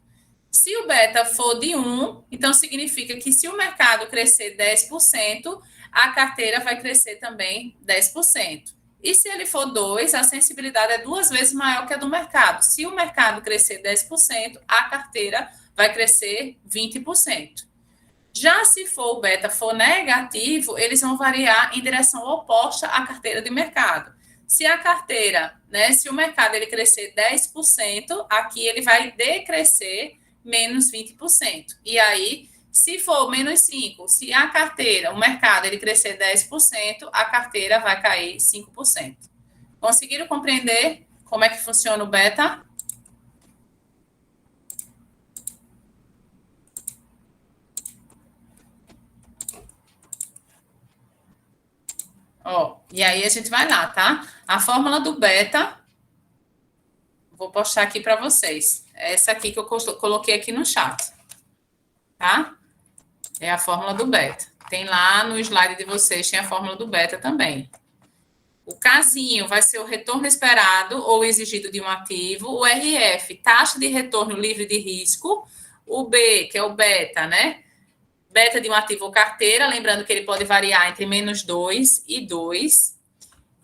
Se o beta for de 1, então significa que se o mercado crescer 10%, a carteira vai crescer também 10%. E se ele for 2, a sensibilidade é 2 vezes maior que a do mercado. Se o mercado crescer 10%, a carteira vai crescer 20%. Já se for o beta for negativo, eles vão variar em direção oposta à carteira de mercado. Se a carteira, né, se o mercado ele crescer 10%, aqui ele vai decrescer menos 20%. E aí, se for menos 5, se a carteira, o mercado, ele crescer 10%, a carteira vai cair 5%. Conseguiram compreender como é que funciona o beta? Ó, e aí a gente vai lá, tá? A fórmula do beta, vou postar aqui para vocês. Essa aqui que eu coloquei aqui no chat, tá? É a fórmula do beta. Tem lá no slide de vocês, tem a fórmula do beta também. O casinho vai ser o retorno esperado ou exigido de um ativo. O RF, taxa de retorno livre de risco. O B, que é o beta, né? Beta de um ativo ou carteira, lembrando que ele pode variar entre menos 2 e 2.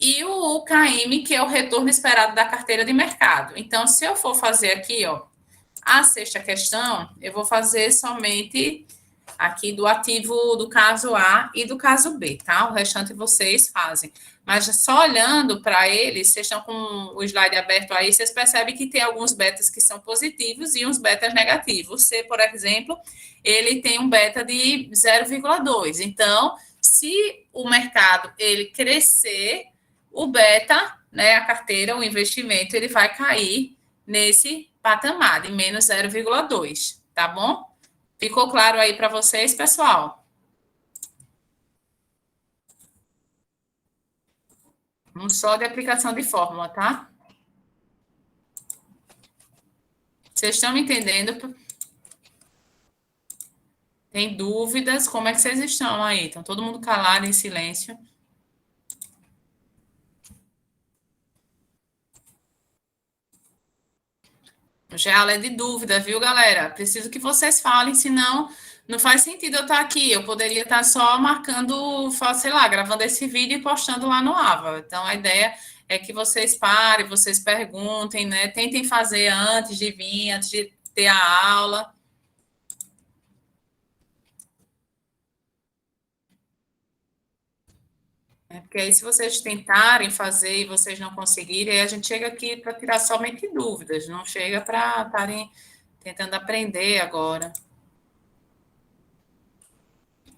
E o KM, que é o retorno esperado da carteira de mercado. Então, se eu for fazer aqui, ó, a sexta questão, eu vou fazer somente aqui do ativo do caso A e do caso B, tá? O restante vocês fazem. Mas só olhando para eles, vocês estão com o slide aberto aí, vocês percebem que tem alguns betas que são positivos e uns betas negativos. O C, por exemplo, ele tem um beta de 0,2. Então, se o mercado ele crescer, o beta, né, a carteira, o investimento, ele vai cair nesse patamar de menos 0,2, tá bom? Ficou claro aí para vocês, pessoal? Só de aplicação de fórmula, tá? Vocês estão me entendendo? Tem dúvidas? Como é que vocês estão aí? Estão todo mundo calado, em silêncio? Já é aula de dúvida, viu, galera? Preciso que vocês falem, senão não faz sentido eu estar aqui. Eu poderia estar só marcando, sei lá, gravando esse vídeo e postando lá no Ava. Então, a ideia é que vocês parem, vocês perguntem, né? Tentem fazer antes de vir, antes de ter a aula. Porque aí, se vocês tentarem fazer e vocês não conseguirem, aí a gente chega aqui para tirar somente dúvidas, não chega para estarem tentando aprender agora.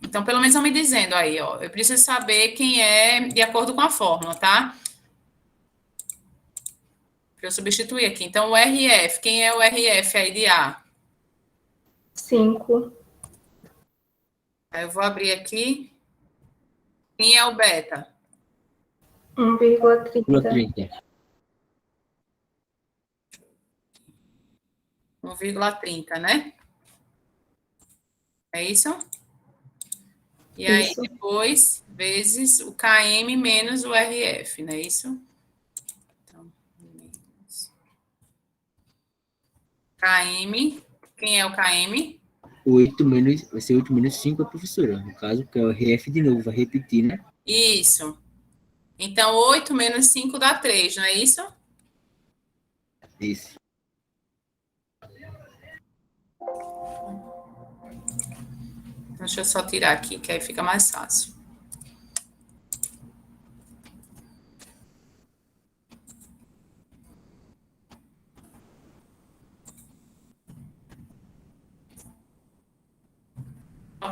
Então, pelo menos vão me dizendo aí, ó. Eu preciso saber quem é de acordo com a fórmula, tá? Para eu substituir aqui. Então, o RF, quem é o RF aí de A? 5. Aí eu vou abrir aqui. Quem é o beta? 1,30. 1,30. 1,30, né? É isso? E aí, Isso. depois, vezes o KM menos o RF, não é isso? Então, menos. KM, quem é o KM? 8 menos, vai ser 8 menos 5 a professora. No caso, que é o RF de novo, vai repetir, né? Isso. Então, 8 menos 5 dá 3, não é isso? Isso. Deixa eu só tirar aqui, que aí fica mais fácil.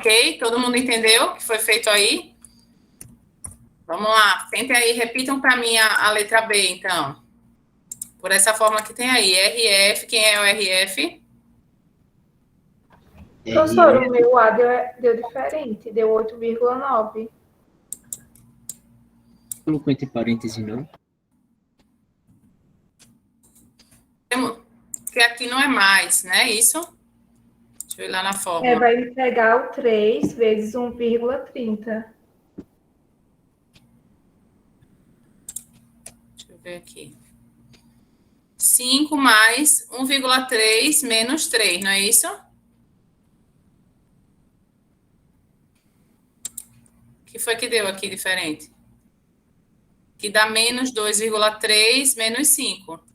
Ok? Todo mundo entendeu o que foi feito aí? Vamos lá, tentem aí, repitam para mim a letra B, então. Por essa forma que tem aí, RF, quem é o RF? Professor, o meu A deu diferente, deu 8,9. Colocou entre parênteses, não? Porque aqui não é mais, né? Isso? Deixa eu ir lá na fórmula. Vai me pegar o 3 vezes 1,30. Deixa eu ver aqui. 5 mais 1,3 menos 3, não é isso? O que foi que deu aqui diferente? Que dá menos 2,3 menos 5.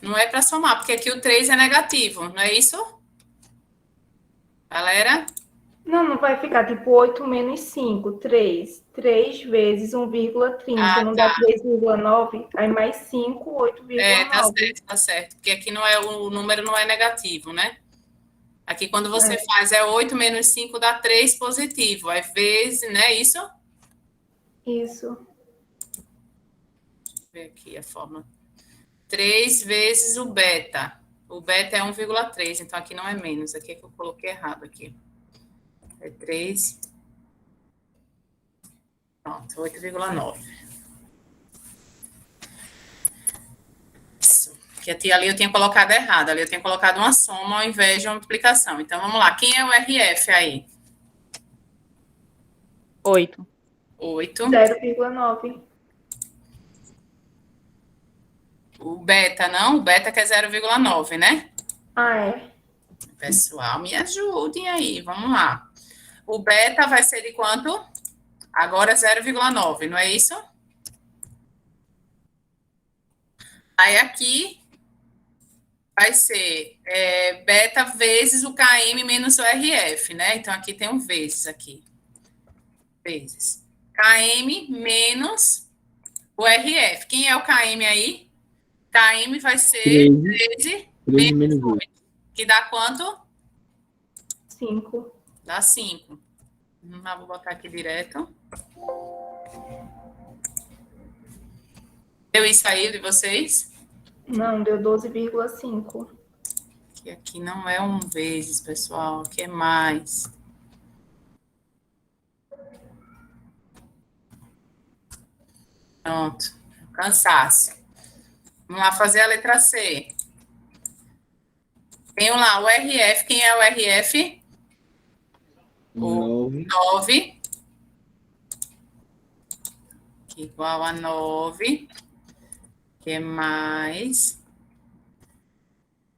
Não é para somar, porque aqui o 3 é negativo, não é isso? Galera? Não vai ficar tipo 8 menos 5, 3. 3 vezes 1,30, não dá Tá. 3,9, aí mais 5, 8,9. Tá certo, tá certo. Porque aqui não é, o número não é negativo, né? Aqui quando você faz 8 menos 5 dá 3 positivo. Aí vezes, né? Isso? Isso. Deixa eu ver aqui a forma. 3 vezes o beta. O beta é 1,3, então aqui não é menos. Aqui é que eu coloquei errado aqui. É 3. Pronto, 8,9. Isso. Porque ali eu tinha colocado errado. Ali eu tinha colocado uma soma ao invés de uma multiplicação. Então, vamos lá. Quem é o RF aí? 8. 8. 0,9. O beta, não? O beta que é 0,9, né? É. Pessoal, me ajudem aí. Vamos lá. O beta vai ser de quanto? Agora 0,9, não é isso? Aí aqui vai ser beta vezes o KM menos o RF, né? Então, aqui tem um vezes aqui. Vezes. KM menos o RF. Quem é o KM aí? KM vai ser 13 menos 8. Que dá quanto? 5. Dá 5. Vou botar aqui direto. Deu isso aí de vocês? Não, deu 12,5. Que aqui não é um vezes, pessoal. Aqui é mais. Pronto. Cansaço. Vamos lá fazer a letra C. Tem lá o RF. Quem é o RF? O 9. Que igual a 9. Que é mais.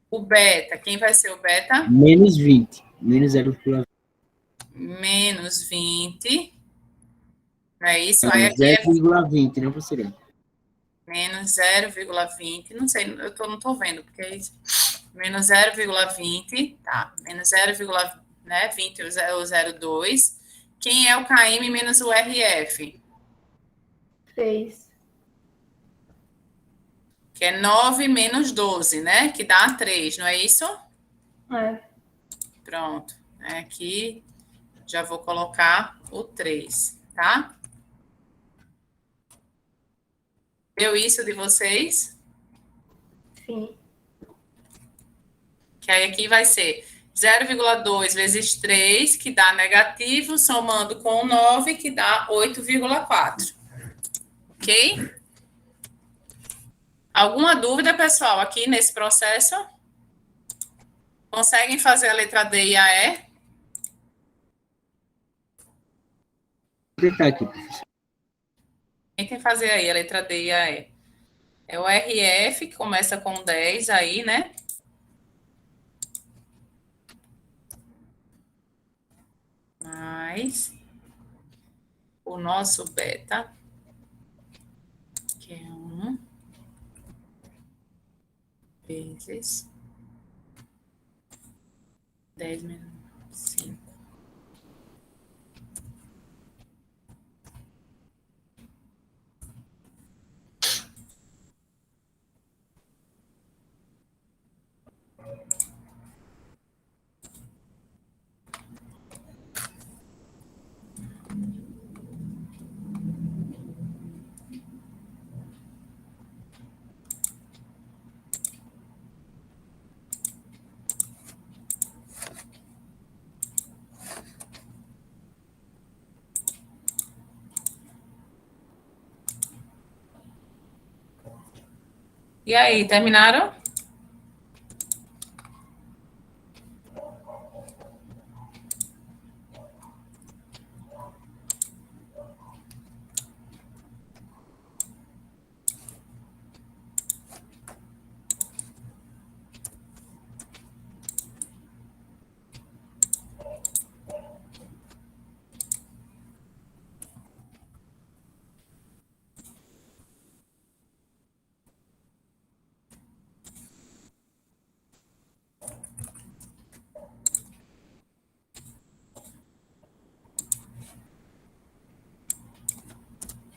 O beta. Quem vai ser o beta? Menos 20. Menos 0,20. Menos 20. Não é isso? Aí aqui 0,20, né, professora? Menos 0,20. Não sei, não tô vendo, porque é isso. Menos 0,20. Tá. Menos 0,20, né? 20 o 0,2. Quem é o KM menos o RF? 6. Que é 9 menos 12, né? Que dá 3, não é isso? É. Pronto. Aqui já vou colocar o 3, tá? Deu isso de vocês? Sim. Que aí aqui vai ser 0,2 vezes 3, que dá negativo, somando com 9, que dá 8,4. Ok? Alguma dúvida, pessoal, aqui nesse processo? Conseguem fazer a letra D e a E? Vou tentar aqui, professor. Tentem fazer aí a letra D e a E. É o RF, que começa com 10 aí, né? Mais o nosso beta, que é 1, vezes 10 menos 5. E aí, terminaram?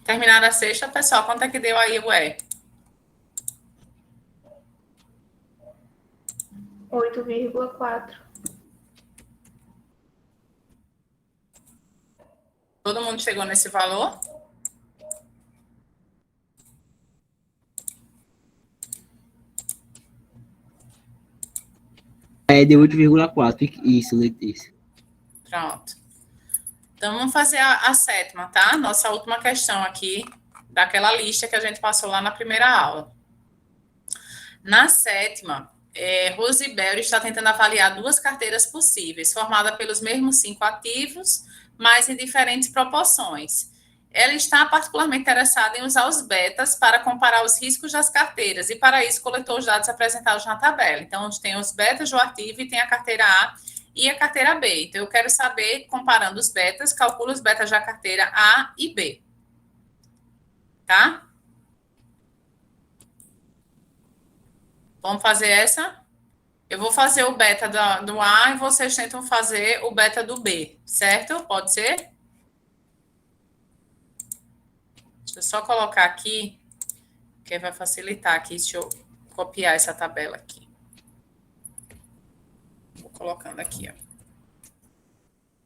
Terminaram a sexta, pessoal? Quanto é que deu aí o E? 8,4. Todo mundo chegou nesse valor? É, deu 8,4. Isso, Letícia. Pronto. Então, vamos fazer a sétima, tá? Nossa última questão aqui, daquela lista que a gente passou lá na primeira aula. Na sétima, Rosibel está tentando avaliar duas carteiras possíveis, formadas pelos mesmos 5 ativos, mas em diferentes proporções. Ela está particularmente interessada em usar os betas para comparar os riscos das carteiras, e para isso coletou os dados apresentados na tabela. Então, tem os betas do ativo e tem a carteira A e a carteira B. Então, eu quero saber, comparando os betas, calcula os betas da carteira A e B. Tá? Vamos fazer essa? Eu vou fazer o beta do A e vocês tentam fazer o beta do B, certo? Pode ser? Deixa eu só colocar aqui, que vai facilitar aqui. Deixa eu copiar essa tabela aqui. Vou colocando aqui, ó.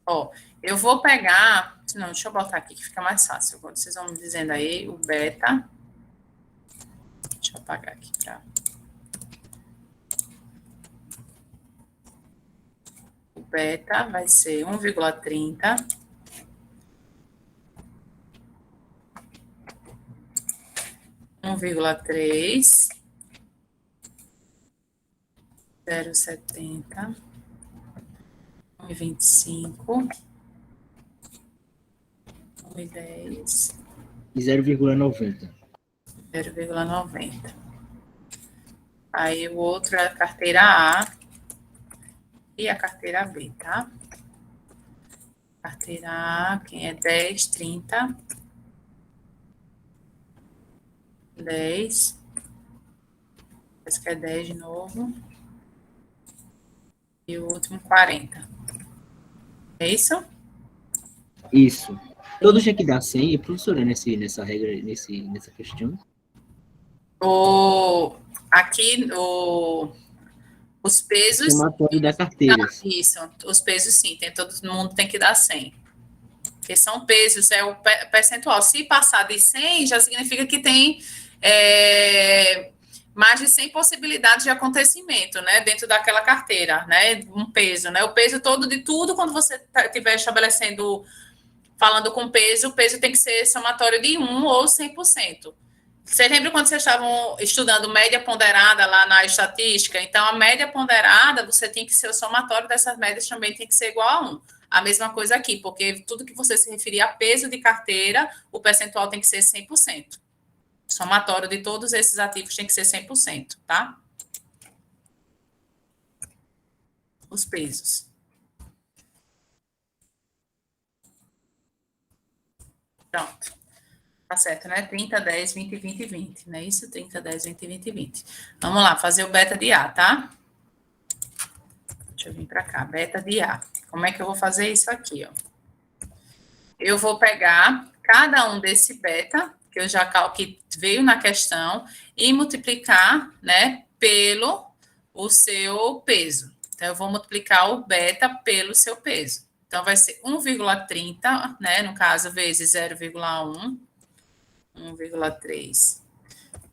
Ó, eu vou pegar... Não, deixa eu botar aqui que fica mais fácil. Vocês vão me dizendo aí o beta. Deixa eu apagar aqui para... O beta vai ser 1,30. 1,3, 0,70, 1,25, 1,10 E 0,90. 0,90. Aí o outro é a carteira A e a carteira B, tá? Carteira A, quem é 10, 30, 10, esse que é 10 de novo, e o último 40. É isso? Isso. Todos tinha que dar 100, professora, nessa regra, nessa questão. Aqui, os pesos... Somatório da carteira. Isso, os pesos sim, todo mundo tem que dar 100. Porque são pesos, é o percentual. Se passar de 100, já significa que tem mais de 100 possibilidades de acontecimento, né, dentro daquela carteira, né, um peso, né, o peso todo de tudo, quando você estiver estabelecendo, falando com peso, o peso tem que ser somatório de 1 ou 100%. Você lembra quando vocês estavam estudando média ponderada lá na estatística? Então, a média ponderada, você tem que ser o somatório dessas médias também tem que ser igual a 1. A mesma coisa aqui, porque tudo que você se referir a peso de carteira, o percentual tem que ser 100%. O somatório de todos esses ativos tem que ser 100%, tá? Os pesos. Pronto. Tá certo, né? 30, 10, 20, 20, 20. Não é isso? 30, 10, 20, 20, 20. Vamos lá, fazer o beta de A, tá? Deixa eu vir para cá. Beta de A. Como é que eu vou fazer isso aqui, ó? Eu vou pegar cada um desse beta, que eu já que veio na questão, e multiplicar, né, pelo o seu peso. Então, eu vou multiplicar o beta pelo seu peso. Então, vai ser 1,30, né, no caso, vezes 0,1. 1,3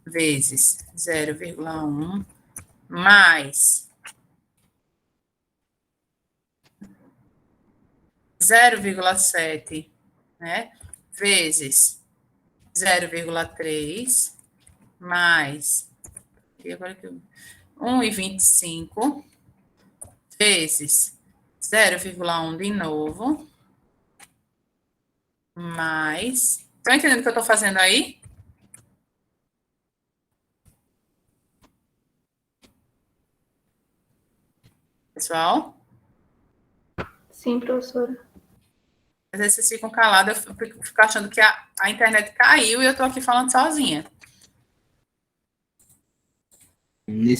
vezes 0,1 mais 0,7, né, vezes 0,3 mais E agora que 1,25 vezes 0,1 de novo, mais... Estão entendendo o que eu estou fazendo aí? Pessoal? Sim, professora. Às vezes vocês ficam calados, eu fico achando que a internet caiu e eu estou aqui falando sozinha.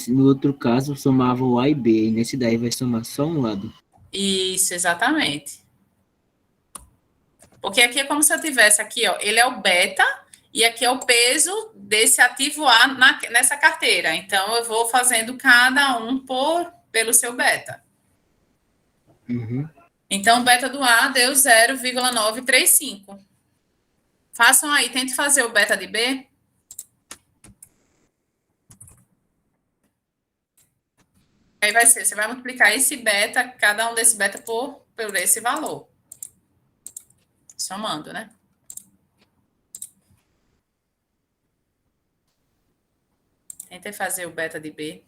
No outro caso, somava o A e B, e nesse daí vai somar só um lado. Isso, exatamente. Porque aqui é como se eu tivesse aqui, ó, ele é o beta e aqui é o peso desse ativo A nessa carteira. Então, eu vou fazendo cada um pelo seu beta. Uhum. Então, o beta do A deu 0,935. Façam aí, tente fazer o beta de B. Aí vai ser, você vai multiplicar esse beta, cada um desse beta por esse valor. Somando, né? Tentei fazer o beta de B.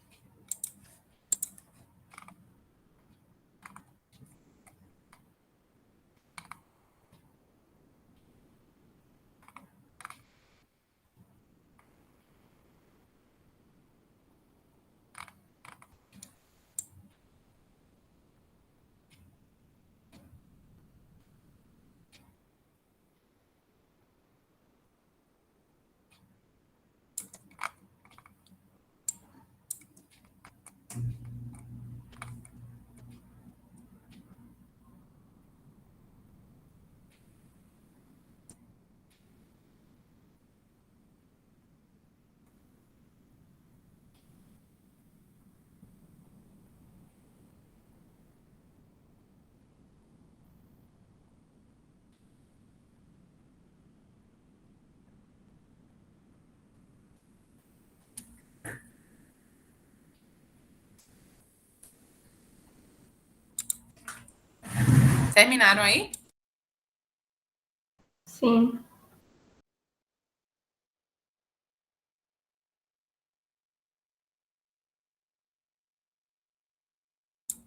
Terminaram aí? Sim.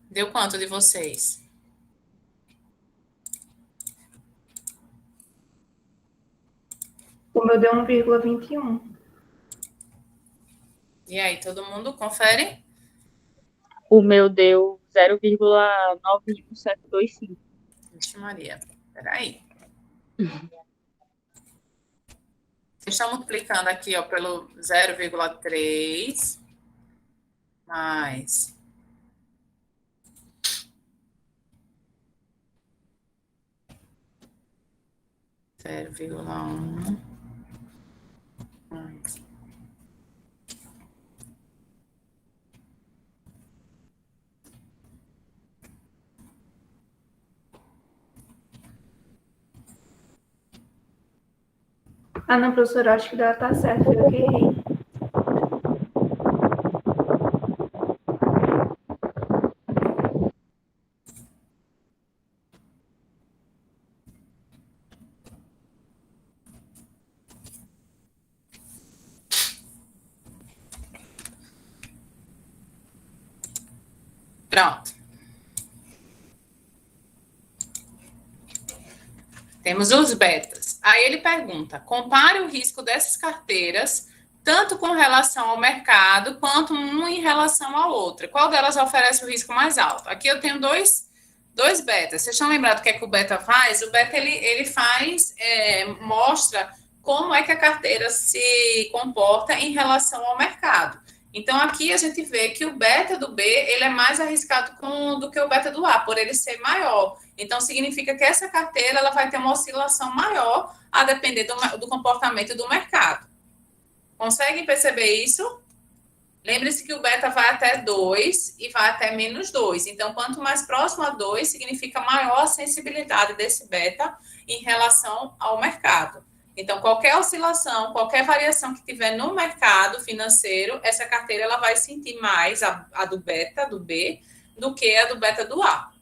Deu quanto de vocês? O meu deu 1,21. E aí, todo mundo confere? O meu deu 0,91725. Vixe, Maria. Peraí. Vocês estão multiplicando aqui, ó, pelo 0,3 mais 0,1 mais Ah, não, professora, acho que tá certo. Eu que errei. Pronto. Temos os betas. Aí ele pergunta: compare o risco dessas carteiras, tanto com relação ao mercado, quanto uma em relação à outra. Qual delas oferece o risco mais alto? Aqui eu tenho dois betas. Vocês estão lembrados do que é que o beta faz? O beta, ele faz, mostra como é que a carteira se comporta em relação ao mercado. Então, aqui a gente vê que o beta do B, ele é mais arriscado do que o beta do A, por ele ser maior. Então, significa que essa carteira ela vai ter uma oscilação maior a depender do comportamento do mercado. Conseguem perceber isso? Lembre-se que o beta vai até 2 e vai até -2. Então, quanto mais próximo a 2, significa maior a sensibilidade desse beta em relação ao mercado. Então, qualquer oscilação, qualquer variação que tiver no mercado financeiro, essa carteira ela vai sentir mais a do beta, do B, do que a do beta do A.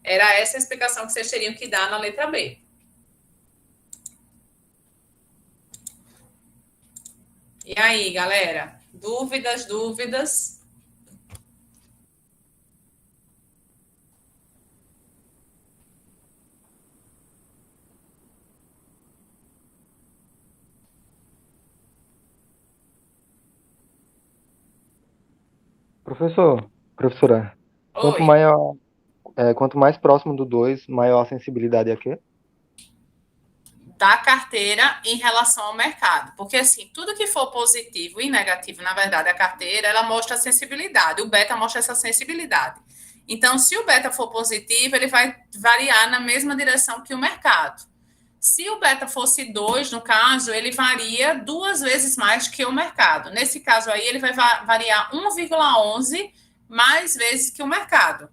Era essa a explicação que vocês teriam que dar na letra B. E aí, galera? Dúvidas? Professora, quanto Oi. maior, quanto mais próximo do 2, maior a sensibilidade aqui? Da carteira em relação ao mercado. Porque, assim, tudo que for positivo e negativo, na verdade, a carteira, ela mostra a sensibilidade. O beta mostra essa sensibilidade. Então, se o beta for positivo, ele vai variar na mesma direção que o mercado. Se o beta fosse 2, no caso, ele varia 2 vezes mais que o mercado. Nesse caso aí, ele vai variar 1,11 mais vezes que o mercado.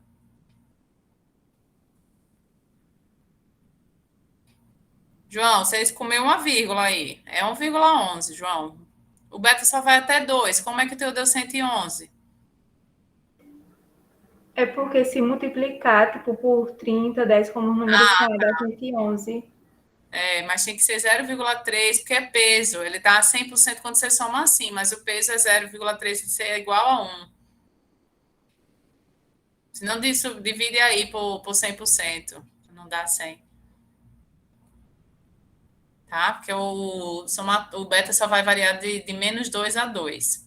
João, vocês comeu uma vírgula aí. É 1,11, João. O beta só vai até 2. Como é que o teu deu 111? É porque se multiplicar, tipo, por 30, 10 como número são, dá 111. Mas tem que ser 0,3, porque é peso. Ele dá 100% quando você soma assim, mas o peso é 0,3, isso é igual a 1. Se não disso, divide aí por 100%. Não dá 100. Tá? Porque o beta só vai variar de menos 2 a 2.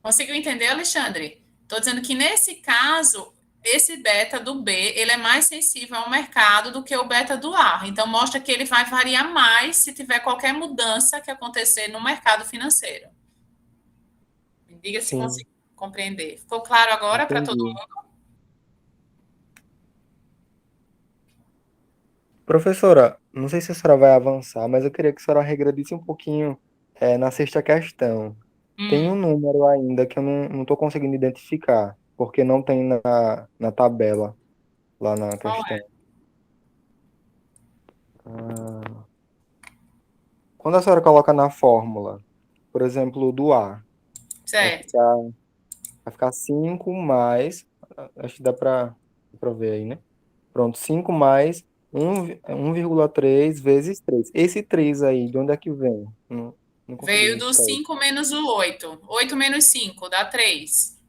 Conseguiu entender, Alexandre? Estou dizendo que, nesse caso, esse beta do B, ele é mais sensível ao mercado do que o beta do A. Então, mostra que ele vai variar mais se tiver qualquer mudança que acontecer no mercado financeiro. Me diga se Sim, conseguiu compreender. Ficou claro agora para todo entendi. mundo? Professora, não sei se a senhora vai avançar, mas eu queria que a senhora regredisse um pouquinho, na sexta questão. Tem um Hum, número ainda que eu não estou conseguindo identificar, porque não tem na tabela, lá na qual questão. é? Ah, quando a senhora coloca na fórmula, por exemplo, do A, vai Certo. ficar, vai ficar 5 mais, acho que dá para ver aí, né? Pronto, 5 mais 1,3 vezes 3. Esse 3 aí, de onde é que vem? Não consegui Veio do identificar ele. 5 menos o 8. 8 menos 5 dá 3.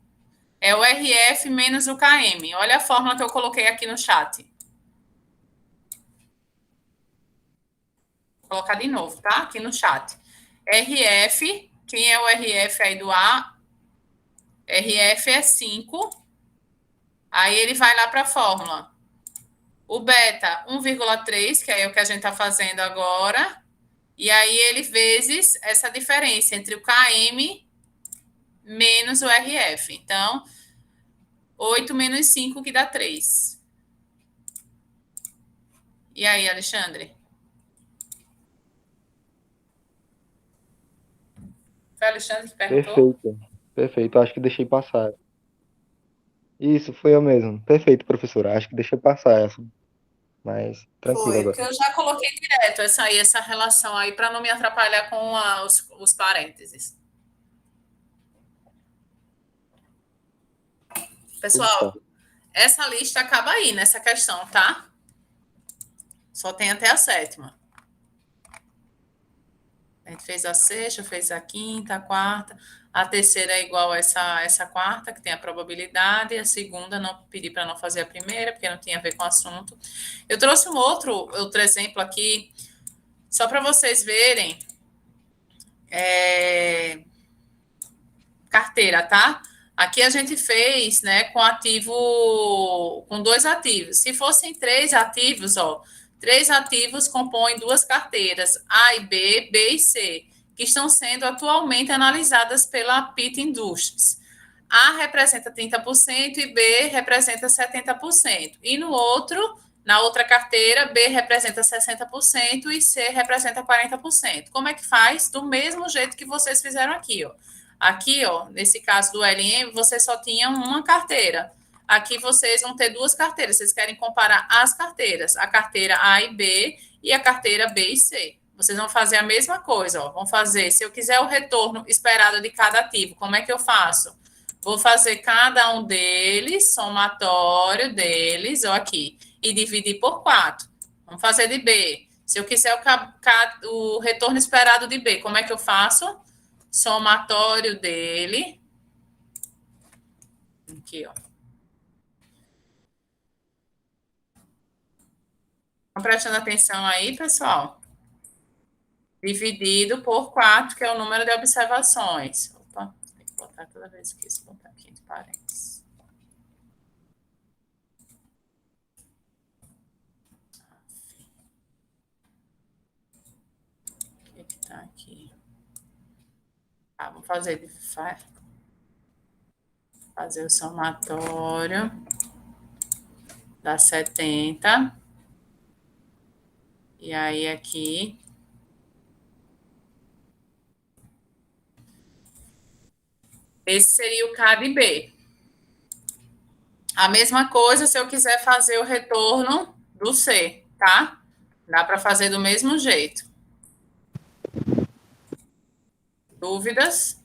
É o RF menos o KM. Olha a fórmula que eu coloquei aqui no chat. Vou colocar de novo, tá? Aqui no chat. RF, quem é o RF aí do A? RF é 5. Aí ele vai lá para a fórmula. O beta, 1,3, que é o que a gente está fazendo agora. E aí ele vezes essa diferença entre o KM menos o RF. Então, 8 menos 5, que dá 3. E aí, Alexandre? Foi o Alexandre que perguntou? Perfeito, perfeito. Acho que deixei passar. Isso, foi eu mesmo. Perfeito, professora. Acho que deixei passar essa, mas tranquilo Foi, agora. porque eu já coloquei direto essa relação aí para não me atrapalhar com os parênteses. Tudo Pessoal, certo. essa lista acaba aí nessa questão, tá? Só tem até a sétima. A gente fez a sexta, fez a quinta, a quarta. A terceira é igual a essa quarta, que tem a probabilidade. A segunda, não pedi para não fazer a primeira, porque não tinha a ver com o assunto. Eu trouxe um outro exemplo aqui, só para vocês verem. Carteira, tá? Aqui a gente fez, né, com 2 ativos. Se fossem 3 ativos, ó, 3 ativos compõem 2 carteiras, A e B, B e C, que estão sendo atualmente analisadas pela PIT Indústrias. A representa 30% e B representa 70%. E na outra carteira, B representa 60% e C representa 40%. Como é que faz? Do mesmo jeito que vocês fizeram aqui, ó. Aqui, ó, nesse caso do LM, você só tinha uma carteira. Aqui vocês vão ter 2 carteiras. Vocês querem comparar as carteiras, a carteira A e B e a carteira B e C. Vocês vão fazer a mesma coisa, ó. Vão fazer, se eu quiser o retorno esperado de cada ativo, como é que eu faço? Vou fazer cada um deles, somatório deles, ó, aqui, e dividir por 4. Vamos fazer de B. Se eu quiser o retorno esperado de B, como é que eu faço? Somatório dele. Aqui, ó. Estão prestando atenção aí, pessoal? Dividido por 4, que é o número de observações. Opa, tem que botar toda vez que isso botar aqui entre parênteses. O que está aqui? Ah, vou fazer o somatório dá 70. E aí aqui esse seria o K de B. A mesma coisa se eu quiser fazer o retorno do C, tá? Dá para fazer do mesmo jeito. Dúvidas?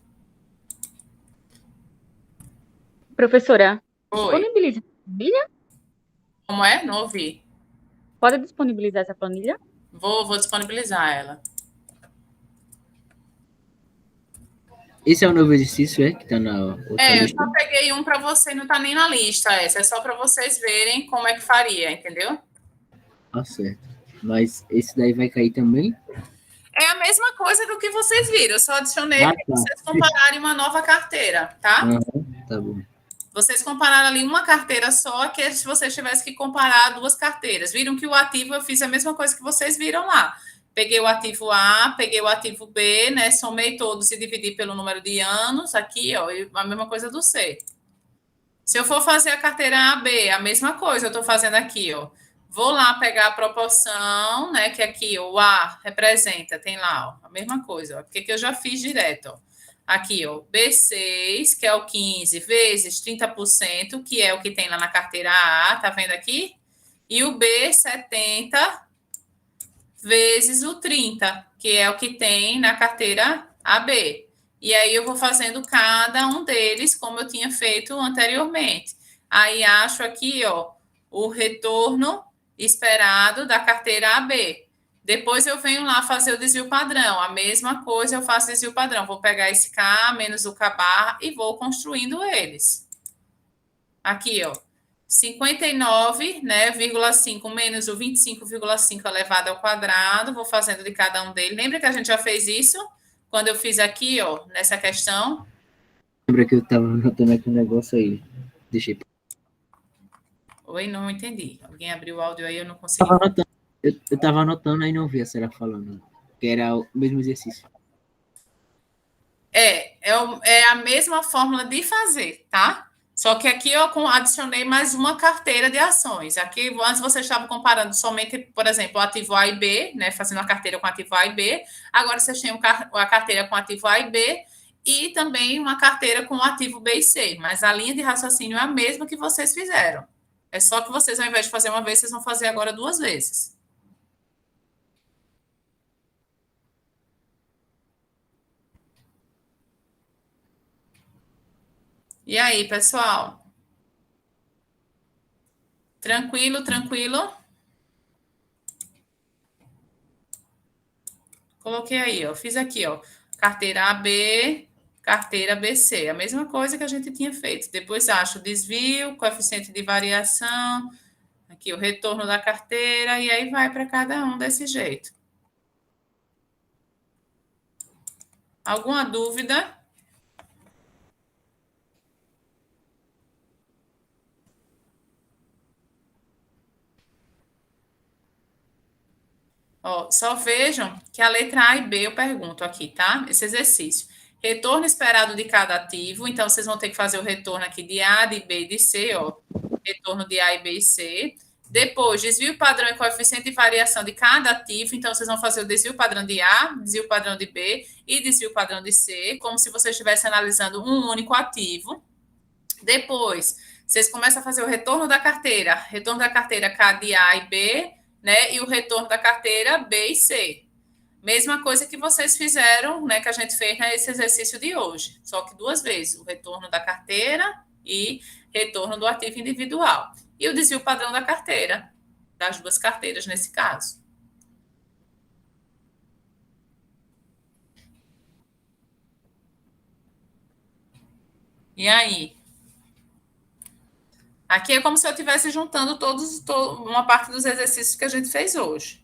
Professora, Oi. disponibiliza essa planilha? Como é? Não ouvi. Pode disponibilizar essa planilha? Vou disponibilizar ela. Esse é o novo exercício, é? Que tá na outra Eu lista. só peguei um para você, não tá nem na lista essa. É só para vocês verem como é que faria, entendeu? Ah, certo. Mas esse daí vai cair também? É a mesma coisa do que vocês viram. Eu só adicionei Ah, para tá. vocês compararem uma nova carteira, tá? Tá bom. Vocês compararam ali uma carteira só, que é se vocês tivessem que comparar duas carteiras. Viram que o ativo eu fiz a mesma coisa que vocês viram lá. Peguei o ativo A, peguei o ativo B, né? Somei todos e dividi pelo número de anos, aqui, ó, e a mesma coisa do C. Se eu for fazer a carteira AB, a mesma coisa eu estou fazendo aqui, ó. Vou lá pegar a proporção, né? Que aqui ó, o A representa, tem lá, ó, a mesma coisa, ó. Porque que eu já fiz direto, ó. Aqui, ó, B6, que é o 15, vezes 30%, que é o que tem lá na carteira A, tá vendo aqui? E o B70 vezes o 30, que é o que tem na carteira AB. E aí eu vou fazendo cada um deles, como eu tinha feito anteriormente. Aí acho aqui, ó, o retorno esperado da carteira AB. Depois eu venho lá fazer o desvio padrão. A mesma coisa eu faço desvio padrão. Vou pegar esse K menos o K bar e vou construindo eles. Aqui, ó. 59, né, 5 menos o 25,5 elevado ao quadrado. Vou fazendo de cada um deles. Lembra que a gente já fez isso? Quando eu fiz aqui, ó, nessa questão. Lembra que eu tava anotando aqui um negócio aí. Deixei. Oi, não entendi. Alguém abriu o áudio aí, eu não consegui. Eu tava anotando aí não vi a senhora falando. Que era o mesmo exercício. É a mesma fórmula de fazer, tá? Só que aqui eu adicionei mais uma carteira de ações. Aqui, antes você estava comparando somente, por exemplo, o ativo A e B, né? Fazendo a carteira com ativo A e B. Agora vocês têm a carteira com ativo A e B e também uma carteira com o ativo B e C. Mas a linha de raciocínio é a mesma que vocês fizeram. É só que vocês, ao invés de fazer uma vez, vocês vão fazer agora 2 vezes. E aí, pessoal? Tranquilo, tranquilo? Coloquei aí, ó. Fiz aqui, ó. Carteira AB, carteira BC. A mesma coisa que a gente tinha feito. Depois acho o desvio, coeficiente de variação, aqui o retorno da carteira, e aí vai para cada um desse jeito. Alguma dúvida? Ó, só vejam que a letra A e B eu pergunto aqui, tá? Esse exercício. Retorno esperado de cada ativo. Então, vocês vão ter que fazer o retorno aqui de A, de B e de C, ó. Retorno de A, e B e C. Depois, desvio padrão e coeficiente de variação de cada ativo. Então, vocês vão fazer o desvio padrão de A, desvio padrão de B e desvio padrão de C, como se vocês estivessem analisando um único ativo. Depois, vocês começam a fazer o retorno da carteira K de A e B, né? E o retorno da carteira B e C. Mesma coisa que vocês fizeram, né? Que a gente fez nesse exercício de hoje. Só que 2 vezes. O retorno da carteira e retorno do ativo individual. E o desvio padrão da carteira. Das 2 carteiras, nesse caso. E aí? Aqui é como se eu estivesse juntando uma parte dos exercícios que a gente fez hoje.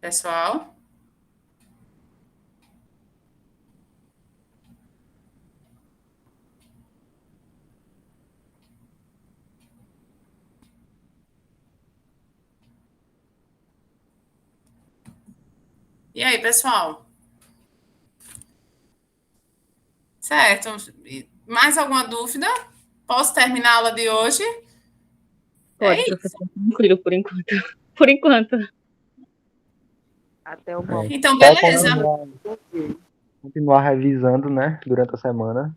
Pessoal? E aí, pessoal? Certo. Mais alguma dúvida? Posso terminar a aula de hoje? Pode, professor. Tranquilo, por enquanto. Por enquanto. Até uma Então, Só beleza. continuar revisando, né, durante a semana.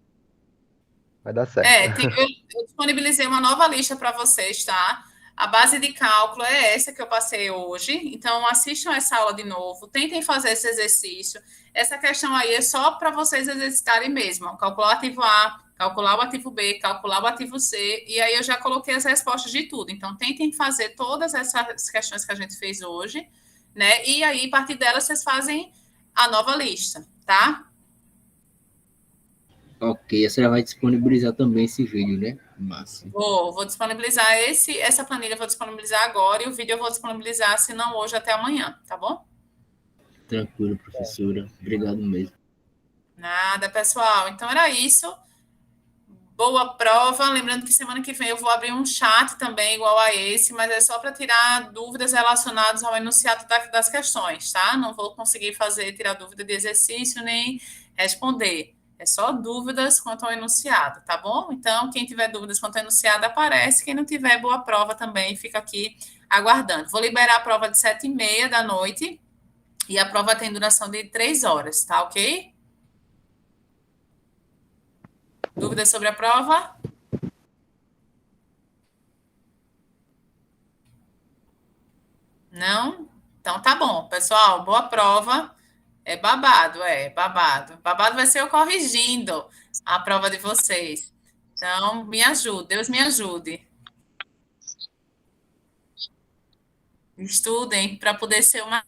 Vai dar certo. Eu disponibilizei uma nova lista para vocês, tá? A base de cálculo é essa que eu passei hoje. Então, assistam essa aula de novo, tentem fazer esse exercício. Essa questão aí é só para vocês exercitarem mesmo. Calcular o ativo A, calcular o ativo B, calcular o ativo C. E aí eu já coloquei as respostas de tudo. Então, tentem fazer todas essas questões que a gente fez hoje, né? E aí, a partir delas, vocês fazem a nova lista, tá? Ok, a senhora vai disponibilizar também esse vídeo, né? Massa. Vou disponibilizar essa planilha, eu vou disponibilizar agora e o vídeo eu vou disponibilizar, se não hoje, até amanhã, tá bom? Tranquilo, professora. Obrigado mesmo. Nada, pessoal. Então era isso. Boa prova. Lembrando que semana que vem eu vou abrir um chat também, igual a esse, mas é só para tirar dúvidas relacionadas ao enunciado das questões, tá? Não vou conseguir tirar dúvida de exercício nem responder. É só dúvidas quanto ao enunciado, tá bom? Então, quem tiver dúvidas quanto ao enunciado, aparece. Quem não tiver, boa prova também, fica aqui aguardando. Vou liberar a prova de 7h30 da noite e a prova tem duração de 3 horas, tá ok? Dúvidas sobre a prova? Não? Então tá bom, pessoal. Boa prova. É babado, babado. Babado vai ser eu corrigindo a prova de vocês. Então, me ajude, Deus me ajude. Estudem para poder ser uma.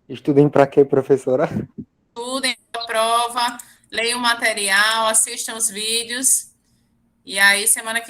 Estudem para quê, professora? Estudem a prova, leiam o material, assistam os vídeos. E aí, semana que